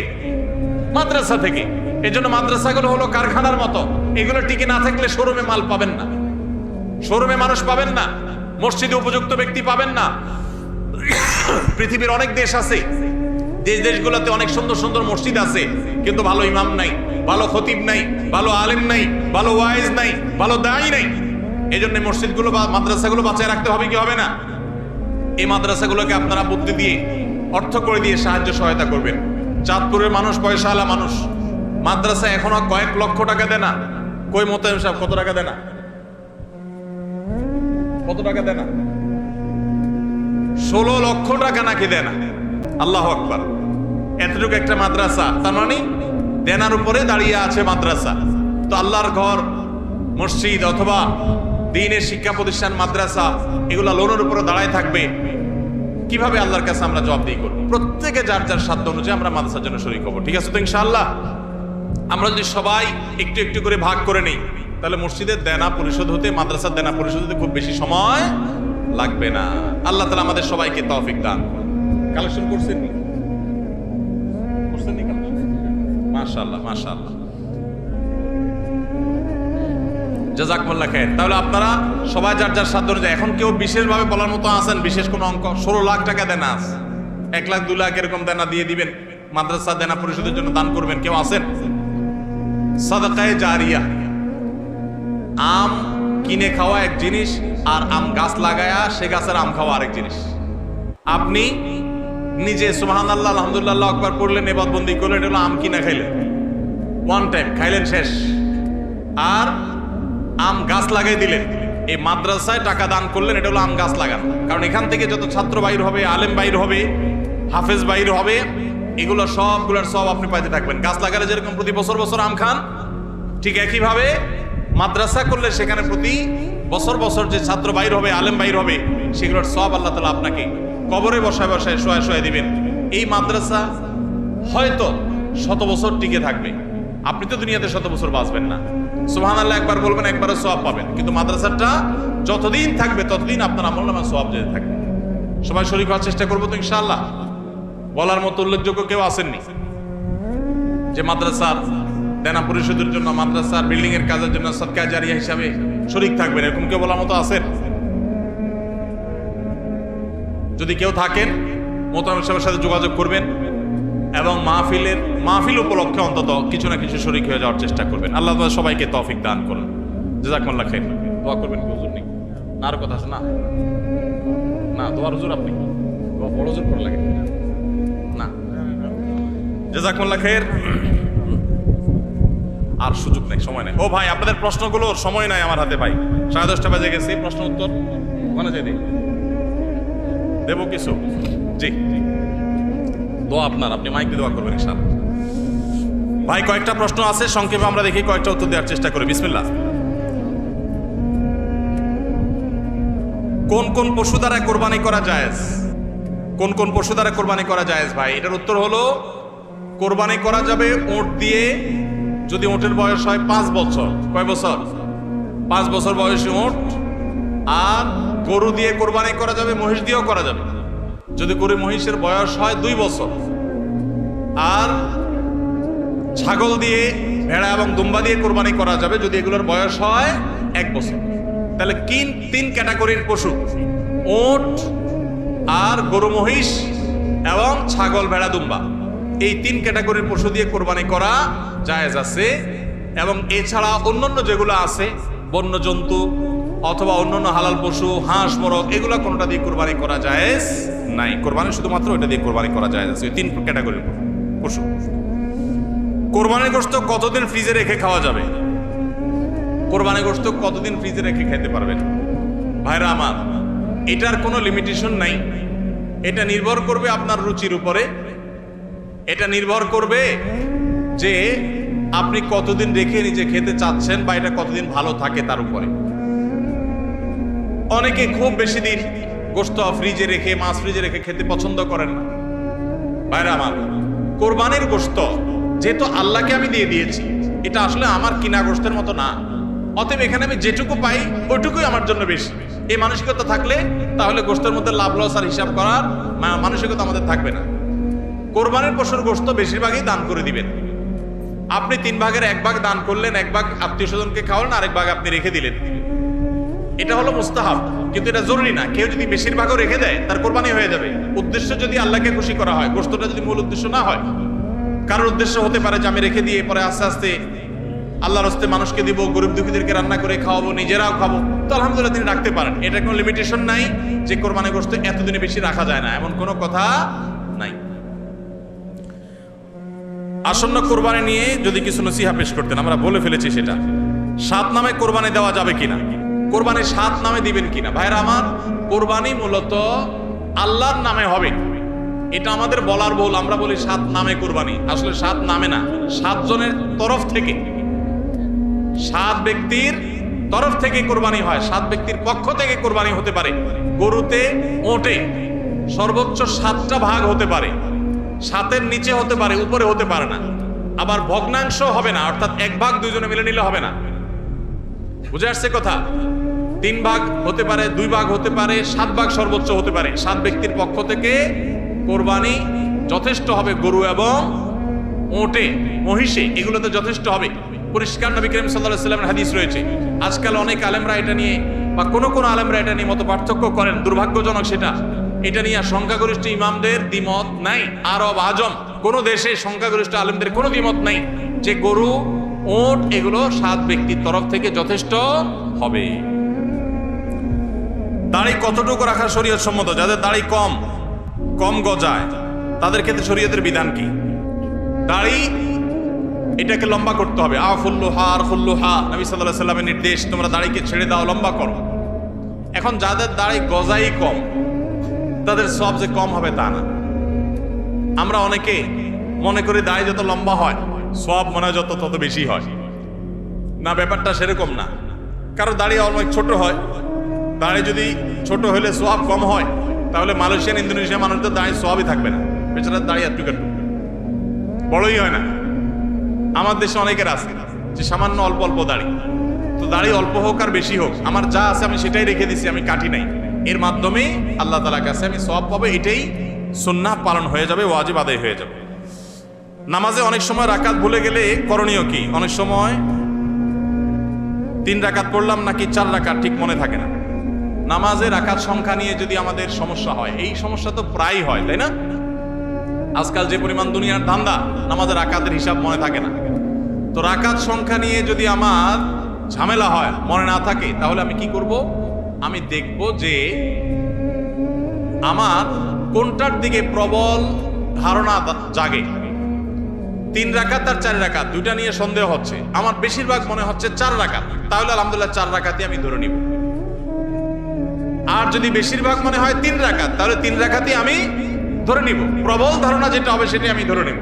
[SPEAKER 1] মাদ্রাসা থেকে। এজন্য মাদ্রাসাগুলো হলো কারখানার মতো, এগুলো টিকে না থাকলে শোরুমে মাল পাবেন না, শোরুমে মানুষ পাবেন না, মসজিদে উপযুক্ত ব্যক্তি পাবেন না। পৃথিবীর অনেক দেশ আছে, যে দেশগুলোতে অনেক সুন্দর সুন্দর মসজিদ আছে, কিন্তু ভালো ইমাম নাই, ভালো খতিব নাই, ভালো আলেম নাই, ভালো ওয়াইজ নাই, ভালো দায়ী নাই। এই জন্য মসজিদগুলো বা মাদ্রাসাগুলো বাঁচায় রাখতে হবে, কি হবে না? এই মাদ্রাসাগুলোকে আপনারা বুদ্ধি দিয়ে, অর্থ করে দিয়ে সাহায্য সহায়তা করবেন। চাঁদপুরের মানুষ পয়সাওয়ালা মানুষ, মাদ্রাসা এখনো কয়েক লক্ষ টাকা দেয় না। কই মোতায়েম সাহেব কত টাকা দেয় না? কত টাকা দেয় না? 16 লক্ষ টাকা নাকি দেয় না? আল্লাহু আকবার। এতটুকু একটা মাদ্রাসা, তার মানে দেনার উপরে দাঁড়িয়ে আছে মাদ্রাসা। তো আল্লাহর ঘর, মসজিদ অথবা দ্বীনের শিক্ষা প্রতিষ্ঠান, মাদ্রাসা, এগুলা লোনের উপরে দাঁড়ায় থাকবে, কিভাবে আল্লাহর কাছে আমরা জবাবদিহি করব? প্রত্যেকে যার যার সাধ্য অনুযায়ী আমরা মাদ্রাসার জন্য শরীক হব। ঠিক আছে তো ইনশাআল্লাহ? আমরা যদি সবাই একটু একটু করে ভাগ করে নেই, তাহলে মসজিদের দেনা পরিশোধ হতে, মাদ্রাসার দেনা পরিশোধ হতে খুব বেশি সময় লাগবে না। আল্লাহ তাআলা আমাদের সবাইকে তৌফিক দান করুন। কালেকশন করছেন নি? করছেন নি কালেকশন? মাশাআল্লাহ মাশাআল্লাহ, জাযাকুমুল্লাহ খাইর। তাহলে আপনারা সবাই যার যার সাধ্য অনুযায়ী, এখন কেউ বিশেষভাবে বলার মতো আছেন বিশেষ কোনো অঙ্ক? 16 লাখ টাকা দেনা আছে, 1 লাখ 2 লাখ এরকম দেনা দিয়ে দিবেন, মাদ্রাসা দেনা পরিশোধের জন্য দান করবেন, কেউ আছেন? সাদাকায়ে জারিয়া, আম কিনে খাওয়া এক জিনিস, আর আম গাছ লাগায়া সে গাছের আম খাওয়া আরেক জিনিস। আপনি নিজে সুবহানাল্লাহ আলহামদুলিল্লাহ আল্লাহু আকবার পড়লেন, ইবাদতবন্দি করলেন, এটা হলো আম কিনা খাইলেন, ওয়ান টাইম খাইলেন শেষ। আর আম গাছ লাগাই দিলেন, এই মাদ্রাসায় টাকা দান করলেন, এটা হলো আম গাছ লাগানো। কারণ এখান থেকে যত ছাত্র বাইর হবে, আলেম বাইর হবে, হাফেজ বাইর হবে, এগুলো সবগুলোর সব আপনি পাইতে থাকবেন। গাছ লাগালে যেরকম প্রতি বছর বছর আম খান, ঠিক একইভাবে মাদ্রাসা করলে সেখানে প্রতি বছর বছর যে ছাত্র বাইর হবে, আলেম বাইর হবে, সেগুলোর সব আল্লাহ তাআলা আপনাকে কবরে বসায় বসায় শোয়া শোয়া দিবেন। এই মাদ্রাসা হয়তো 100 বছর টিকে থাকবে, আপনি তো দুনিয়াতে 100 বছর বাঁচবেন না। সুবহানাল্লাহ একবার বলবেন, একবারে সওয়াব পাবেন, কিন্তু মাদ্রাসাটা যতদিন থাকবে ততদিন আপনার আমলনামায় সওয়াব যেতে থাকবে। সবাই শরীক হওয়ার চেষ্টা করবো তো ইনশাআল্লাহ। বলার মতো উল্লেখযোগ্য কেউ আসেননি যে মাদ্রাসার দেনা পরিশোধের জন্য, মাদ্রাসার বিল্ডিং এর কাজের জন্য সাদকা জারিয়া হিসাবে শরীক থাকবেন, এরকম কেউ বলার মতো আছেন? যদি কেউ থাকেন মোহতারাম সাহেবের সাথে যোগাযোগ করবেন এবং মাহফিল উপলক্ষে অন্তত কিছু না কিছু শরীক হয়ে যাওয়ার চেষ্টা করবেন। আল্লাহ তাআলা সবাইকে তৌফিক দান করুন। জাযাকুমুল্লাহ খাইর। দোয়া করবেন কি হুজুর নেই? না আর কথা আছে না? না দোয়ার হুজুর আপনি বড় হুজুর করে লাগে না। জাযাকুমুল্লাহ খাইর। আর সুযোগ নেই, সময় নেই। ও ভাই, আপনাদের প্রশ্নগুলোর সময় নাই আমার হাতে ভাই, 10:30 বাজে গেছে। প্রশ্ন উত্তর ওখানে যাই দেব কিছু? জি, দোয়া আপনার, আপনি মাইক দিয়ে দোয়া করবেন ইনশাআল্লাহ। ভাই কয়েকটা প্রশ্ন আছে, সংক্ষেপে আমরা দেখি কয়েকটা উত্তর দেওয়ার চেষ্টা করি। বিসমিল্লাহ। কোন কোন পশু দ্বারা কোরবানি করা জায়েজ? কোন কোন পশু দ্বারা কোরবানি করা জায়েজ ভাই? এটার উত্তর হলো, কোরবানি করা যাবে উট দিয়ে, যদি উটের বয়স হয় 5 বছর। কয় বছর? 5 বছর বয়সী উট। আর গরু দিয়ে কোরবানি করা যাবে, মহিষ দিয়েও করা যাবে যদি গরু মহিষের বয়স হয় 2 বছর। আর ছাগল দিয়ে, ভেড়া এবং দুম্বা দিয়ে কোরবানি করা যাবে যদি এগুলোর বয়স হয় 1 বছর। তাহলে 3 ক্যাটাগরির পশু, উট আর গরু মহিষ এবং ছাগল ভেড়া দুম্বা, এই 3 ক্যাটাগরির পশু দিয়ে কোরবানি করা জায়েজ আছে। এবং এছাড়া অন্যান্য যেগুলো আছে, বন্য জন্তু অথবা অন্যান্য হালাল পশু, হাঁস মোরগ, এগুলো কোনোটা দিয়ে কোরবানি করা জায়েজ নাই। কোরবানি শুধুমাত্র ওইটা দিয়ে কোরবানি করা জায়েজ আছে, 3 ক্যাটাগরির পশু। কোরবানির গোশত কতদিন ফ্রিজে রেখে খাওয়া যাবে? কোরবানির গোশত কতদিন ফ্রিজে রেখে খেতে পারবেন? ভাইরা আমার, এটার কোনো লিমিটেশন নাই। এটা নির্ভর করবে আপনার রুচির উপরে। এটা নির্ভর করবে যে আপনি কতদিন রেখে নিজে খেতে চাচ্ছেন, বা এটা কতদিন ভালো থাকে তার উপরে। অনেকে খুব বেশি দিন গোশত ফ্রিজে রেখে, মাছ ফ্রিজে রেখে খেতে পছন্দ করেন না। ভাইরা আমার, কোরবানির গোশত যেহেতু আল্লাহকে আমি দিয়ে দিয়েছি, এটা আসলে আমার কিনা গোশতের মতো না। অতএব এখানে আমি যেটুকু পাই ওইটুকুই আমার জন্য বেশি। এই মানসিকতা থাকলে তাহলে গোশতের মধ্যে লাভ লস আর হিসাব করার মানসিকতা আমাদের থাকবে না। কোরবানির পশুর গোশত বেশিরভাগই দান করে দিবেন। আপনি 3 ভাগের 1 ভাগ দান করলেন, 1 ভাগ আত্মীয় স্বজনকে খাওয়ালেন, আরেক ভাগ আপনি রেখে দিলেন। এটা হলো মুস্তাহাব, কিন্তু এটা জরুরি না। কেউ যদি বেশিরভাগও রেখে দেয় তার কোরবানি হয়ে যাবে। উদ্দেশ্য যদি আল্লাহকে খুশি করা হয়, গোশতটা যদি মূল উদ্দেশ্য না হয়। কারোর উদ্দেশ্য হতে পারে যে আমি রেখে দিয়ে পরে আস্তে আস্তে আল্লাহর হস্তে মানুষকে দিব, গরিব দুঃখীদেরকে রান্না করে খাওয়াবো, নিজেরাও খাবো, তো আলহামদুলিল্লাহ তিনি রাখতে পারেন। এটা কোনো লিমিটেশন নাই যে কোরবানি গোশত এতদিনে বেশি রাখা যায় না, এমন কোনো কথা নাই। আসন্ন কোরবানি নিয়ে যদি কিছু নসিহা পেশ করতেন, আমরা বলে ফেলেছি সেটা। 7 নামে কোরবানি দেওয়া যাবে কিনা, কোরবানি 7 নামে দিবেন কিনা? ভাইরা আমার, কোরবানি মূলত আল্লাহর নামে হবে, এটা আমাদের বলার ভুল। আমরা বলি 7 নামে কোরবানি, আসলে 7 নামে না, 7 জনের তরফ থেকে, 7 ব্যক্তির তরফ থেকে কোরবানি হয়, 7 ব্যক্তির পক্ষ থেকে কোরবানি হতে পারে। গরুতে, ওটে সর্বোচ্চ 7টা ভাগ হতে পারে, 7-এর নিচে হতে পারে, উপরে হতে পারে না। আবার ভগ্নাংশ হবে না, অর্থাৎ 1 ভাগ 2 জনে মিলে নিলে হবে না। বুঝে আসছে কথা? 3 ভাগ হতে পারে, 2 ভাগ হতে পারে, 7 ভাগ সর্বোচ্চ হতে পারে। 7 ব্যক্তির পক্ষ থেকে কোরবানি যথেষ্ট হবে। গরু এবং ওটে, মহিষে, এগুলোতে যথেষ্ট হবে। পরিষ্কার নবী করিম সাল্লাল্লাহু আলাইহি ওয়াসাল্লামের হাদিস রয়েছে। আজকাল অনেক আলেমরা এটা নিয়ে বা কোন আলেমরা এটা নিয়ে মত পার্থক্য করেন, দুর্ভাগ্যজনক সেটা। এটা নিয়ে সংখ্যাগরিষ্ঠ ইমামদের দ্বিমত নাই। আরব আজম কোন দেশে সংখ্যাগরিষ্ঠ আলেমদের কোনো দ্বিমত নাই যে গরু, ওট এগুলো 7 ব্যক্তির তরফ থেকে যথেষ্ট হবে। দাড়ি কতটুকু রাখা শরীয়ত সম্মত? যাদের দাড়ি কম গজায় তাদের ক্ষেত্রে শরীয়তের বিধান কি? দাড়ি এটাকে লম্বা করতে হবে। আফুল্লুহা আরফুল্লুহা, নবী সাল্লাল্লাহু আলাইহি ওয়াসাল্লামের নির্দেশ, তোমরা দাড়িকে ছেড়ে দাও, লম্বা করো। এখন যাদের দাড়ি গজাই কম তাদের সওয়াব যে কম হবে তা না। আমরা অনেকে মনে করি দাড়ি যত লম্বা হয় সওয়াব মনে হয় তত বেশি হয়। না, ব্যাপারটা সেরকম না। কারো দাড়ি অনেক ছোট হয়, দাড়ি যদি ছোট হলে সওয়াব কম হয়, তাহলে মালয়েশিয়ান, ইন্দোনেশিয়া মানুষদের দাড়ি সওয়াবই থাকবে না। বেচারার দাড়ি একটু বড়ই হয় না। আমার দেশে অনেকের আছে যে সামান্য অল্প অল্প দাড়ি। তো দাড়ি অল্প হোক আর বেশি হোক, আমার যা আছে আমি সেটাই রেখে দিছি, আমি কাটি নাই। এর মাধ্যমে আল্লাহ তাআলার কাছে আমি সওয়াব পাবো, এটাই সুন্নাহ পালন হয়ে যাবে, ওয়াজিব আদায় হয়ে যাবে। নামাজে অনেক সময় রাকাত ভুলে গেলে করণীয় কি? অনেক সময় 3 রাকাত পড়লাম নাকি 4 রাকাত ঠিক মনে থাকে না। নামাজে রাকাত সংখ্যা নিয়ে যদি আমাদের সমস্যা হয়, এই সমস্যা তো প্রায় হয়, তাই না? আজকাল যে পরিমাণ দুনিয়ার ধান্দা, নামাজের রাকাতের হিসাব মনে থাকে না। তো রাকাত সংখ্যা নিয়ে যদি আমার ঝামেলা হয়, মনে না থাকে, তাহলে আমি কি করব? আমি দেখব যে আমার কোনটার দিকে প্রবল ধারণা জাগে। 3 রাকাত আর 4 রাকাত দুইটা নিয়ে সন্দেহ হচ্ছে, আমার বেশিরভাগ মনে হচ্ছে 4 রাকাত, তাহলে আলহামদুলিল্লাহ 4 রাকাতই আমি ধরে নিব। আর যদি বেশিরভাগ মনে হয় 3 রাকাত, তাহলে 3 রাকাতই আমি ধরে নিব। প্রবল ধারণা যেটা হবে সেটাই আমি ধরে নিব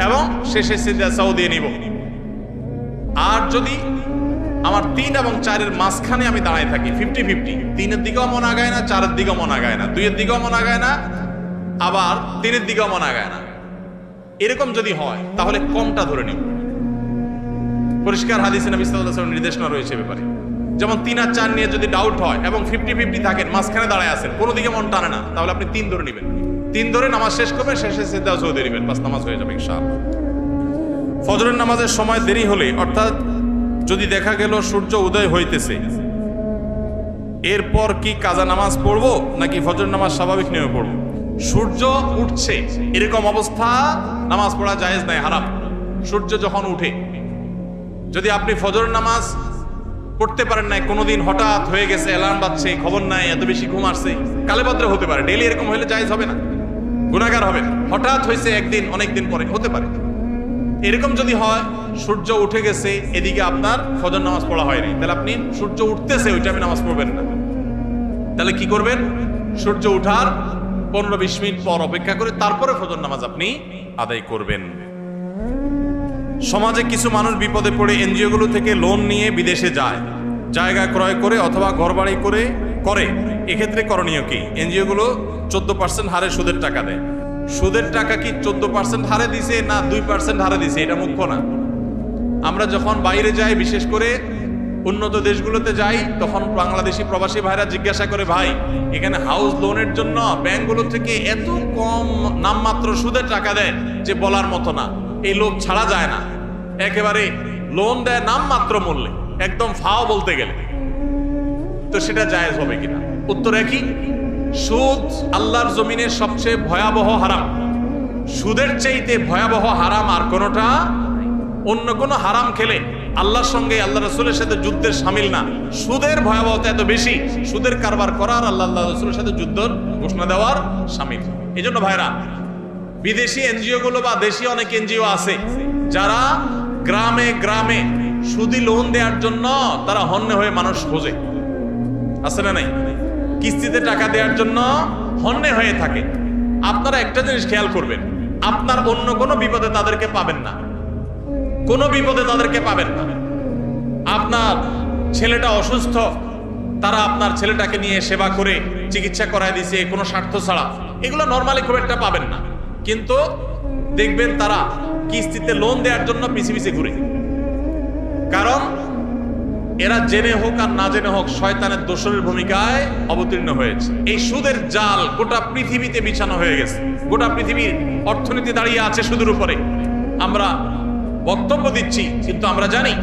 [SPEAKER 1] এবং শেষে সিজদা সাউ দিয়ে নিব। আর যদি আমার 3 এবং 4-এর মাঝখানে আমি দাঁড়ায় থাকি, 50-50, 3-এর দিকেও মন আগায় না, 4-এর দিকেও মন আগায় না, 2-এর দিকেও মন আগায় না, আবার 3-এর দিকেও মন আগায় না, এরকম যদি হয় তাহলে কমটা ধরে নিব। পরিষ্কার হাদিসে নবী সাল্লাল্লাহু আলাইহি ওয়াসাল্লামের নির্দেশনা রয়েছে ব্যাপারে। যেমন 3 আর 4 নিয়ে যদি ডাউট হয় এবং 50-50 থাকেন, মাঝখানে দাঁড়ায় আছেন, কোনো দিকে মন টানে না, তাহলে আপনি 3 ধরে নেবেন। 3 ধরে নামাজ শেষ করবেন, শেষে সিজদা সাউ দিয়ে নেবেন, বাস নামাজ হয়ে যাবে ইনশাআল্লাহ। ফজরের নামাজের সময় দেরি হলে, অর্থাৎ যদি দেখা গেল সূর্য উদয় হইতেছে, এরপর কি কাজা নামাজ পড়বো নাকি ফজর নামাজ স্বাভাবিক নিয়মে পড়বো? সূর্য উঠছে এরকম অবস্থা নামাজ পড়া জায়েজ নাই, হারাম। সূর্য যখন উঠে, যদি আপনি ফজর নামাজ পড়তে পারেন নাই, কোনোদিন হঠাৎ হয়ে গেছে, অ্যালার্ম বাজছে, খবর নাই, এত বেশি ঘুম আসছে, কালে ভদ্রে হতে পারে, ডেইলি এরকম হলে জায়েজ হবে না, গুনাহগার হবে। হঠাৎ হয়েছে একদিন, অনেকদিন পরে হতে পারে। এরকম যদি হয় সূর্য উঠে গেছে, এদিকে আপনার ফজর নামাজ পড়া হয়নি, তাহলে আপনি সূর্য উঠতেছে ওইটা আমি নামাজ পড়বেন না। তাহলে কি করবেন? সূর্য উঠার 15-20 মিনিট পর অপেক্ষা করে তারপরে ফজর নামাজ আপনি আদায় করবেন। সমাজে কিছু মানুষ বিপদে পড়ে এনজিওগুলো থেকে লোন নিয়ে বিদেশে যায়, জায়গা ক্রয় করে অথবা ঘরবাড়ি করে, এক্ষেত্রে করণীয় কি? এনজিওগুলো 14% হারে সুদের টাকা দেয়। সুদের টাকা কি 14% হারে দিছে না 2% হারে দিছে, এটা মুখ্য না। আমরা যখন বাইরে যাই, বিশেষ করে উন্নত দেশগুলোতে যাই, তখন বাংলাদেশি প্রবাসী ভাইরা জিজ্ঞাসা করে, ভাই এখানে হাউস লোনের জন্য ব্যাংকগুলো থেকে এত কম নামমাত্র সুদের টাকা দেয় যে বলার মতো না, এই লোভ ছাড়া যায় না। একেবারে লোন দেয় নামমাত্র মূল্যে, একদম ফাও বলতে গেলে। তো সেটা জায়েজ হবে কিনা? উত্তর একই, সুদ আল্লাহর জমিনের সবচেয়ে ভয়াবহ হারাম। সুদের চাইতে ভয়াবহ হারাম আর কোনোটা, অন্য কোনো হারাম খেলে আল্লাহর সঙ্গে, আল্লাহ রাসূলের সাথে যুদ্ধের শামিল না। সুদের ভয়াবহতা এত বেশি, সুদের কারবার করার আল্লাহ রাসূলের সাথে যুদ্ধের ঘোষণা দেওয়ার শামিল। এই জন্য ভাইরা, বিদেশি এনজিও গুলো বা দেশি অনেক এনজিও আছে যারা গ্রামে গ্রামে সুদি লোন দেওয়ার জন্য তারা হন্যে হয়ে মানুষ খোঁজে, আছে না নাই? কিস্তিতে টাকা দেওয়ার জন্য হন্যে হয়ে থাকে। আপনারা একটা জিনিস খেয়াল করবেন, আপনার অন্য কোনো বিপদে তাদেরকে পাবেন না, কোনো বিপদে তাদেরকে পাবেন না। আপনার ছেলেটা অসুস্থ, তারা আপনার ছেলেটাকে নিয়ে সেবা করে চিকিৎসা করায় দিছে কোনো স্বার্থ ছাড়া, এগুলো নর্মালি খুব একটা পাবেন না। কিন্তু দেখবেন তারা কিস্তিতে লোন দেওয়ার জন্য পিছে পিছে ঘুরে। কারণ এরা জেনে হোক আর না জেনে হোক শয়তানের দোসরের ভূমিকায় অবতীর্ণ হয়েছে। এই সুদের জাল গোটা পৃথিবীতে বিছানো হয়ে গেছে। গোটা পৃথিবীর অর্থনীতি দাঁড়িয়ে আছে সুদের উপরে। আমরা বক্তব্য দিচ্ছি, কিন্তু আমরা জানি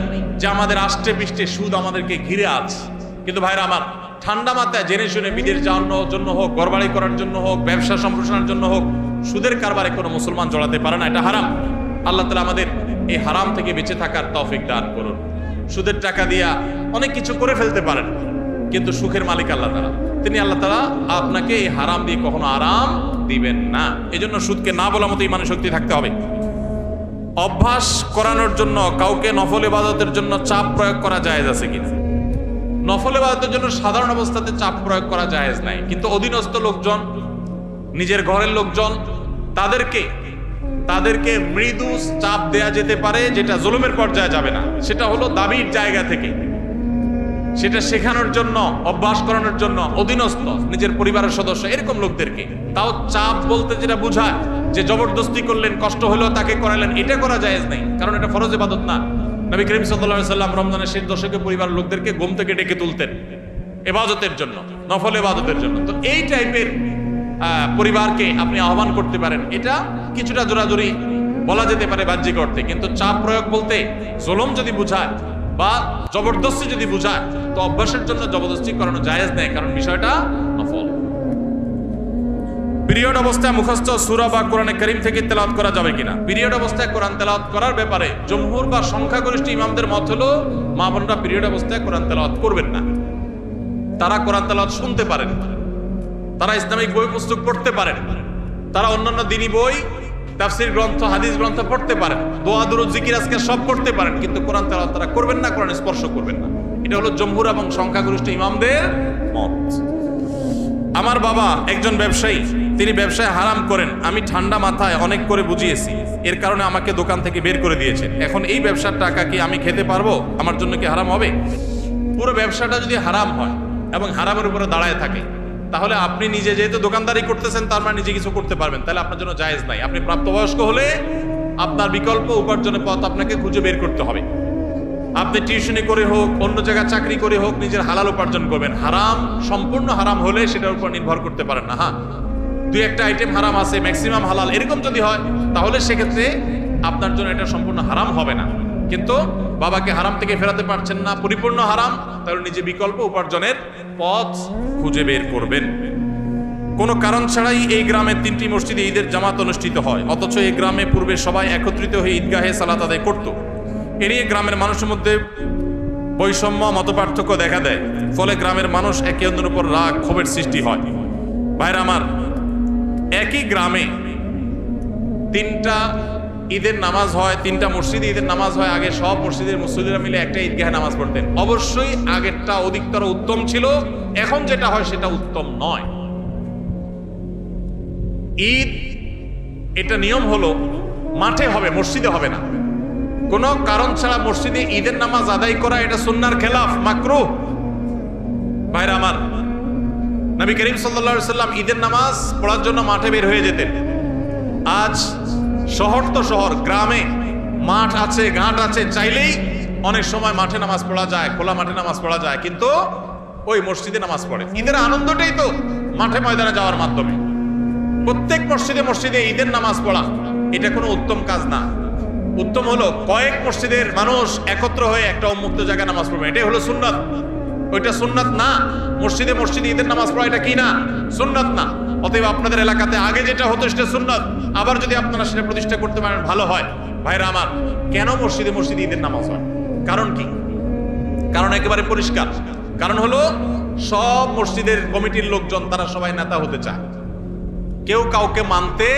[SPEAKER 1] যে আমাদের আষ্টে পৃষ্ঠে সুদ আমাদেরকে ঘিরে আছে। কিন্তু ভাইরা আমার, ঠান্ডা মাথায় জেনে শুনে বিদেশ যাওয়ার জন্য হোক, ঘরবাড়ি করার জন্য হোক, ব্যবসা সম্প্রসারণের জন্য হোক, সুদের কারবারে কোনো মুসলমান জড়াতে পারে না। এটা হারাম। আল্লাহ তাআলা আমাদের এই হারাম থেকে বেঁচে থাকার তৌফিক দান করুন। সুদের টাকা দিয়া অনেক কিছু করে ফেলতে পারেন, কিন্তু সুখের মালিক আল্লাহ তাআলা। তিনি আল্লাহ তাআলা আপনাকে এই হারাম দিয়ে কখনো আরাম দিবেন না। এজন্য সুদকে না বলার মতো ইমানের শক্তি থাকতে হবে। অভ্যাস করানোর জন্য কাউকে নফল ইবাদতের জন্য চাপ প্রয়োগ করা জায়েজ আছে কিনা? নফল ইবাদতের জন্য সাধারণ অবস্থাতে চাপ প্রয়োগ করা জায়েজ নাই, কিন্তু অধীনস্থ লোকজন, নিজের ঘরের লোকজন, তাদেরকে মৃদু চাপ দেয়া যেতে পারে, যেটা জুলুমের পর্যায়ে যাবে না। সেটা হলো দাবির জায়গা থেকে, সেটা শেখানোর জন্য, অভ্যাস করানোর জন্য অধীনস্থ নিজের পরিবারের সদস্য এরকম লোকদেরকে। তাও চাপ বলতে যেটা বোঝায় যে জবরদস্তি করলেন, কষ্ট হলো তাকে করালেন, এটা করা জায়েজ নাই, কারণ এটা ফরজ ইবাদত না। নবী করিম সাল্লাল্লাহু আলাইহি সাল্লাম রমজানের শেষ দশকে পরিবারের লোকদেরকে ঘুম থেকে ডেকে তুলতেন ইবাদতের জন্য, নফল ইবাদতের জন্য। তো এই টাইপের পরিবারকে আপনি আহ্বান করতে পারেন। এটা কিছুটা জোরাজুরি বলা যেতে পারে বাহ্যিক অর্থে, কিন্তু চাপ প্রয়োগ বলতে জুলুম যদি বুঝায় বা জবরদস্তি যদি বুঝায়, তো অভ্যাসের জন্য জবরদস্তি করানো জায়েজ নেই, কারণ বিষয়টা নফল। পিরিয়ড অবস্থায় মুখস্থ সূরা বা কোরআনে কারীম থেকে তেলাওয়াত করা যাবে কিনা? পিরিয়ড অবস্থায় কোরআন তেলাওয়াত করার ব্যাপারে জমহুর বা সংখ্যাগরিষ্ঠ ইমামদের মত হলো মা বোনরা পিরিয়ড অবস্থায় কোরআন তেলাওয়াত করবেন না। তারা কোরআন তেলাওয়াত শুনতে পারেন, তারা ইসলামিক বই পুস্তক পড়তে পারেন, তারা অন্যান্য দ্বীনি বই, তাফসীর গ্রন্থ, হাদিস গ্রন্থ পড়তে পারেন, দোয়া দুরূদ জিকির আজকার সব করতে পারেন, কিন্তু কোরআন তেলাওয়াত তারা করবেন না, কোরআন স্পর্শ করবেন না। এটা হলো জমহুর এবং সংখ্যাগরিষ্ঠ ইমামদের মত। আমার বাবা একজন ব্যবসায়ী, তিনি ব্যবসায় হারাম করেন। আমি ঠান্ডা মাথায় অনেক করে বুঝিয়েছি, এর কারণে আমাকে দোকান থেকে বের করে দিয়েছেন। এখন এই ব্যবসার টাকা কি আমি খেতে পারবো? আমার জন্য কি হারাম হবে? পুরো ব্যবসাটা যদি হারাম হয় এবং হারামের উপরে দাঁড়ায় থাকে, তাহলে আপনি নিজে যেহেতু দোকানদারি করতেছেন, তার মানে নিজে কিছু করতে পারবেন, তাহলে আপনার জন্য জায়েজ নাই। আপনি প্রাপ্তবয়স্ক হলে আপনার বিকল্প উপার্জনের পথ আপনাকে খুঁজে বের করতে হবে। আপনি টিউশনি করে হোক, অন্য জায়গায় চাকরি করে হোক, নিজের হালাল উপার্জন করবেন। হারাম, সম্পূর্ণ হারাম হলে সেটার উপর নির্ভর করতে পারেন না। হ্যাঁ, দুই একটা আইটেম হারাম আছে, ম্যাক্সিমাম হালাল, এরকম যদি হয় তাহলে সেক্ষেত্রে আপনার জন্য এটা সম্পূর্ণ হারাম হবে না। কিন্তু বাবাকে হারাম থেকে ফেরাতে পারছেন না, পরিপূর্ণ হারাম, তাহলে নিজে বিকল্প উপার্জনের পথ খুঁজে বের করবেন। কোনো কারণ ছাড়াই এই গ্রামের 3টি মসজিদে ঈদের জামাত অনুষ্ঠিত হয়, অথচ এই গ্রামে পূর্বে সবাই একত্রিত হয়ে ঈদগাহে সালাত আদায় করত। এ নিয়ে গ্রামের মানুষের মধ্যে বৈষম্য, মতপার্থক্য দেখা দেয়, ফলে গ্রামের মানুষ একে অন্যের উপর রাগ, ক্ষোভের সৃষ্টি হয়। ভাইরা আমার, একই গ্রামে 3টা ঈদের নামাজ হয়, 3টা মসজিদে ঈদের নামাজ হয়। আগে সব মসজিদের মুসল্লিরা মিলে একটা ঈদগাহে নামাজ পড়তেন। অবশ্যই আগেরটা অধিকতর উত্তম ছিল, এখন যেটা হয় সেটা উত্তম নয়। ঈদ এটা নিয়ম হলো মাঠে হবে, মসজিদে হবে না। কোন কারণ ছাড়া মসজিদে ঈদের নামাজ আদায় করা এটা সুন্নাহর খেলাফ, মাকরুহ। ভাইরা আমার, নবী করিম সাল্লাল্লাহু আলাইহি সাল্লাম ঈদের নামাজ পড়ার জন্য মাঠে বের হয়ে যেতেন। আজ শহর তো শহর, গ্রামে মাঠ আছে, ঘাট আছে, চাইলেই অনেক সময় মাঠে নামাজ পড়া যায়, খোলা মাঠে নামাজ পড়া যায়, কিন্তু ওই মসজিদে নামাজ পড়ে। ঈদের আনন্দটাই তো মাঠে ময়দানে যাওয়ার মাধ্যমে। প্রত্যেক মসজিদে মসজিদে ঈদের নামাজ পড়া এটা কোনো উত্তম কাজ না। উত্তম হলো কয়েক মসজিদের মানুষ একত্র হয়ে একটা উন্মুক্ত জায়গায় নামাজ পড়বে, এটাই হলো সুন্নাত। ওইটা সুন্নাত না। মসজিদে মসজিদে ঈদের নামাজ পড়া এটা কি না? সুন্নাত না। অতএব আপনাদের এলাকাতে আগে যেটা হতো সেটা সুন্নাত, আবার যদি আপনারা সেটা প্রতিষ্ঠা করতে পারেন ভালো হয়। ভাইরা আমার, কেন মসজিদে মসজিদে ঈদের নামাজ হয়? কারণ কি? কারণ একেবারে পরিষ্কার। কারণ হলো সব মসজিদের কমিটির লোকজন তারা সবাই নেতা হতে চায়, কেউ কাউকে মানতে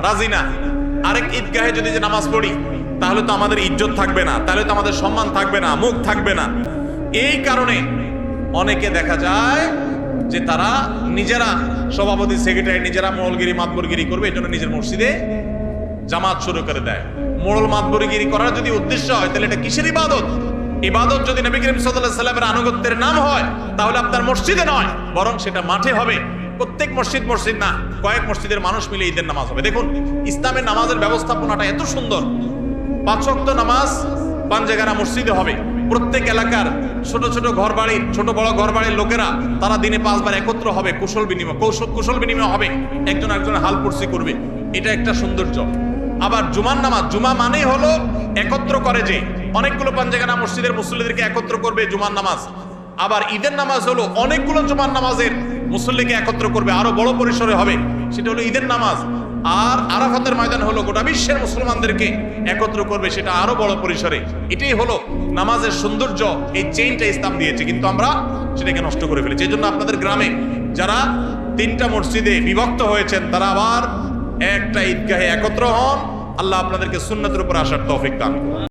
[SPEAKER 1] রাজি না। আরেক ঈদগাহে যদি যে নামাজ পড়ি তাহলে তো আমাদের ইজ্জত থাকবে না, তাহলে তো আমাদের সম্মান থাকবে না, মুখ থাকবে না। এই কারণে অনেকে দেখা যায় যে তারা নিজেরা সভাপতি, সেক্রেটারি, নিজেরা মোড়লগিরি, মাতবরগিরি করবে, এই জন্য নিজের মসজিদে জামাত শুরু করে দেয়। মোড়ল মাতবরগিরি করার যদি উদ্দেশ্য হয় তাহলে এটা কিসের ইবাদত? ইবাদত যদি নবী করিম সাল্লাল্লাহু আলাইহি সাল্লামের আনুগত্যের নাম হয় তাহলে আপনার মসজিদে নয়, বরং সেটা মাঠে হবে। প্রত্যেক মসজিদ না, কয়েক মসজিদের মানুষ মিলে ঈদের নামাজ হবে। দেখুন, ইসলামের নামাজের ব্যবস্থাপনাটা এত সুন্দর। 5 ওয়াক্ত নামাজ পাঞ্জেগানা মসজিদে হবে, প্রত্যেক এলাকার ছোট ছোট ঘর বাড়ির, ছোট বড় ঘর বাড়ির লোকেরা তারা দিনে 5 বার একত্র হবে, কুশল বিনিময় হবে, একজন একজনের হাল পুরসি করবে। এটা একটা সৌন্দর্য। আবার জুমার নামাজ, জুমা মানেই হলো একত্র করে, যে অনেকগুলো পাঞ্জাগানা মসজিদের মুসল্লিদেরকে একত্র করবে জুমার নামাজ। আবার ঈদের নামাজ হলো অনেকগুলো জুমার নামাজের মুসল্লিকে একত্র করবে, আরো বড় পরিসরে হবে, সেটা হলো ঈদের নামাজ। আর আরাফাতের ময়দান হলো গোটা বিশ্বের মুসলমানদেরকে একত্র করবে, সেটা আরো বড় পরিসরে। এটাই হলো নামাজের সৌন্দর্য। এই চেইনটা ইসলাম দিয়েছে, কিন্তু আমরা সেটাকে নষ্ট করে ফেলেছি। এই জন্য আপনাদের গ্রামে যারা 3টা মসজিদে বিভক্ত হয়েছেন, তারা আবার একটা ঈদগাহে একত্র হন। আল্লাহ আপনাদেরকে সুন্নাতের উপর আসার তৌফিক দান করুন।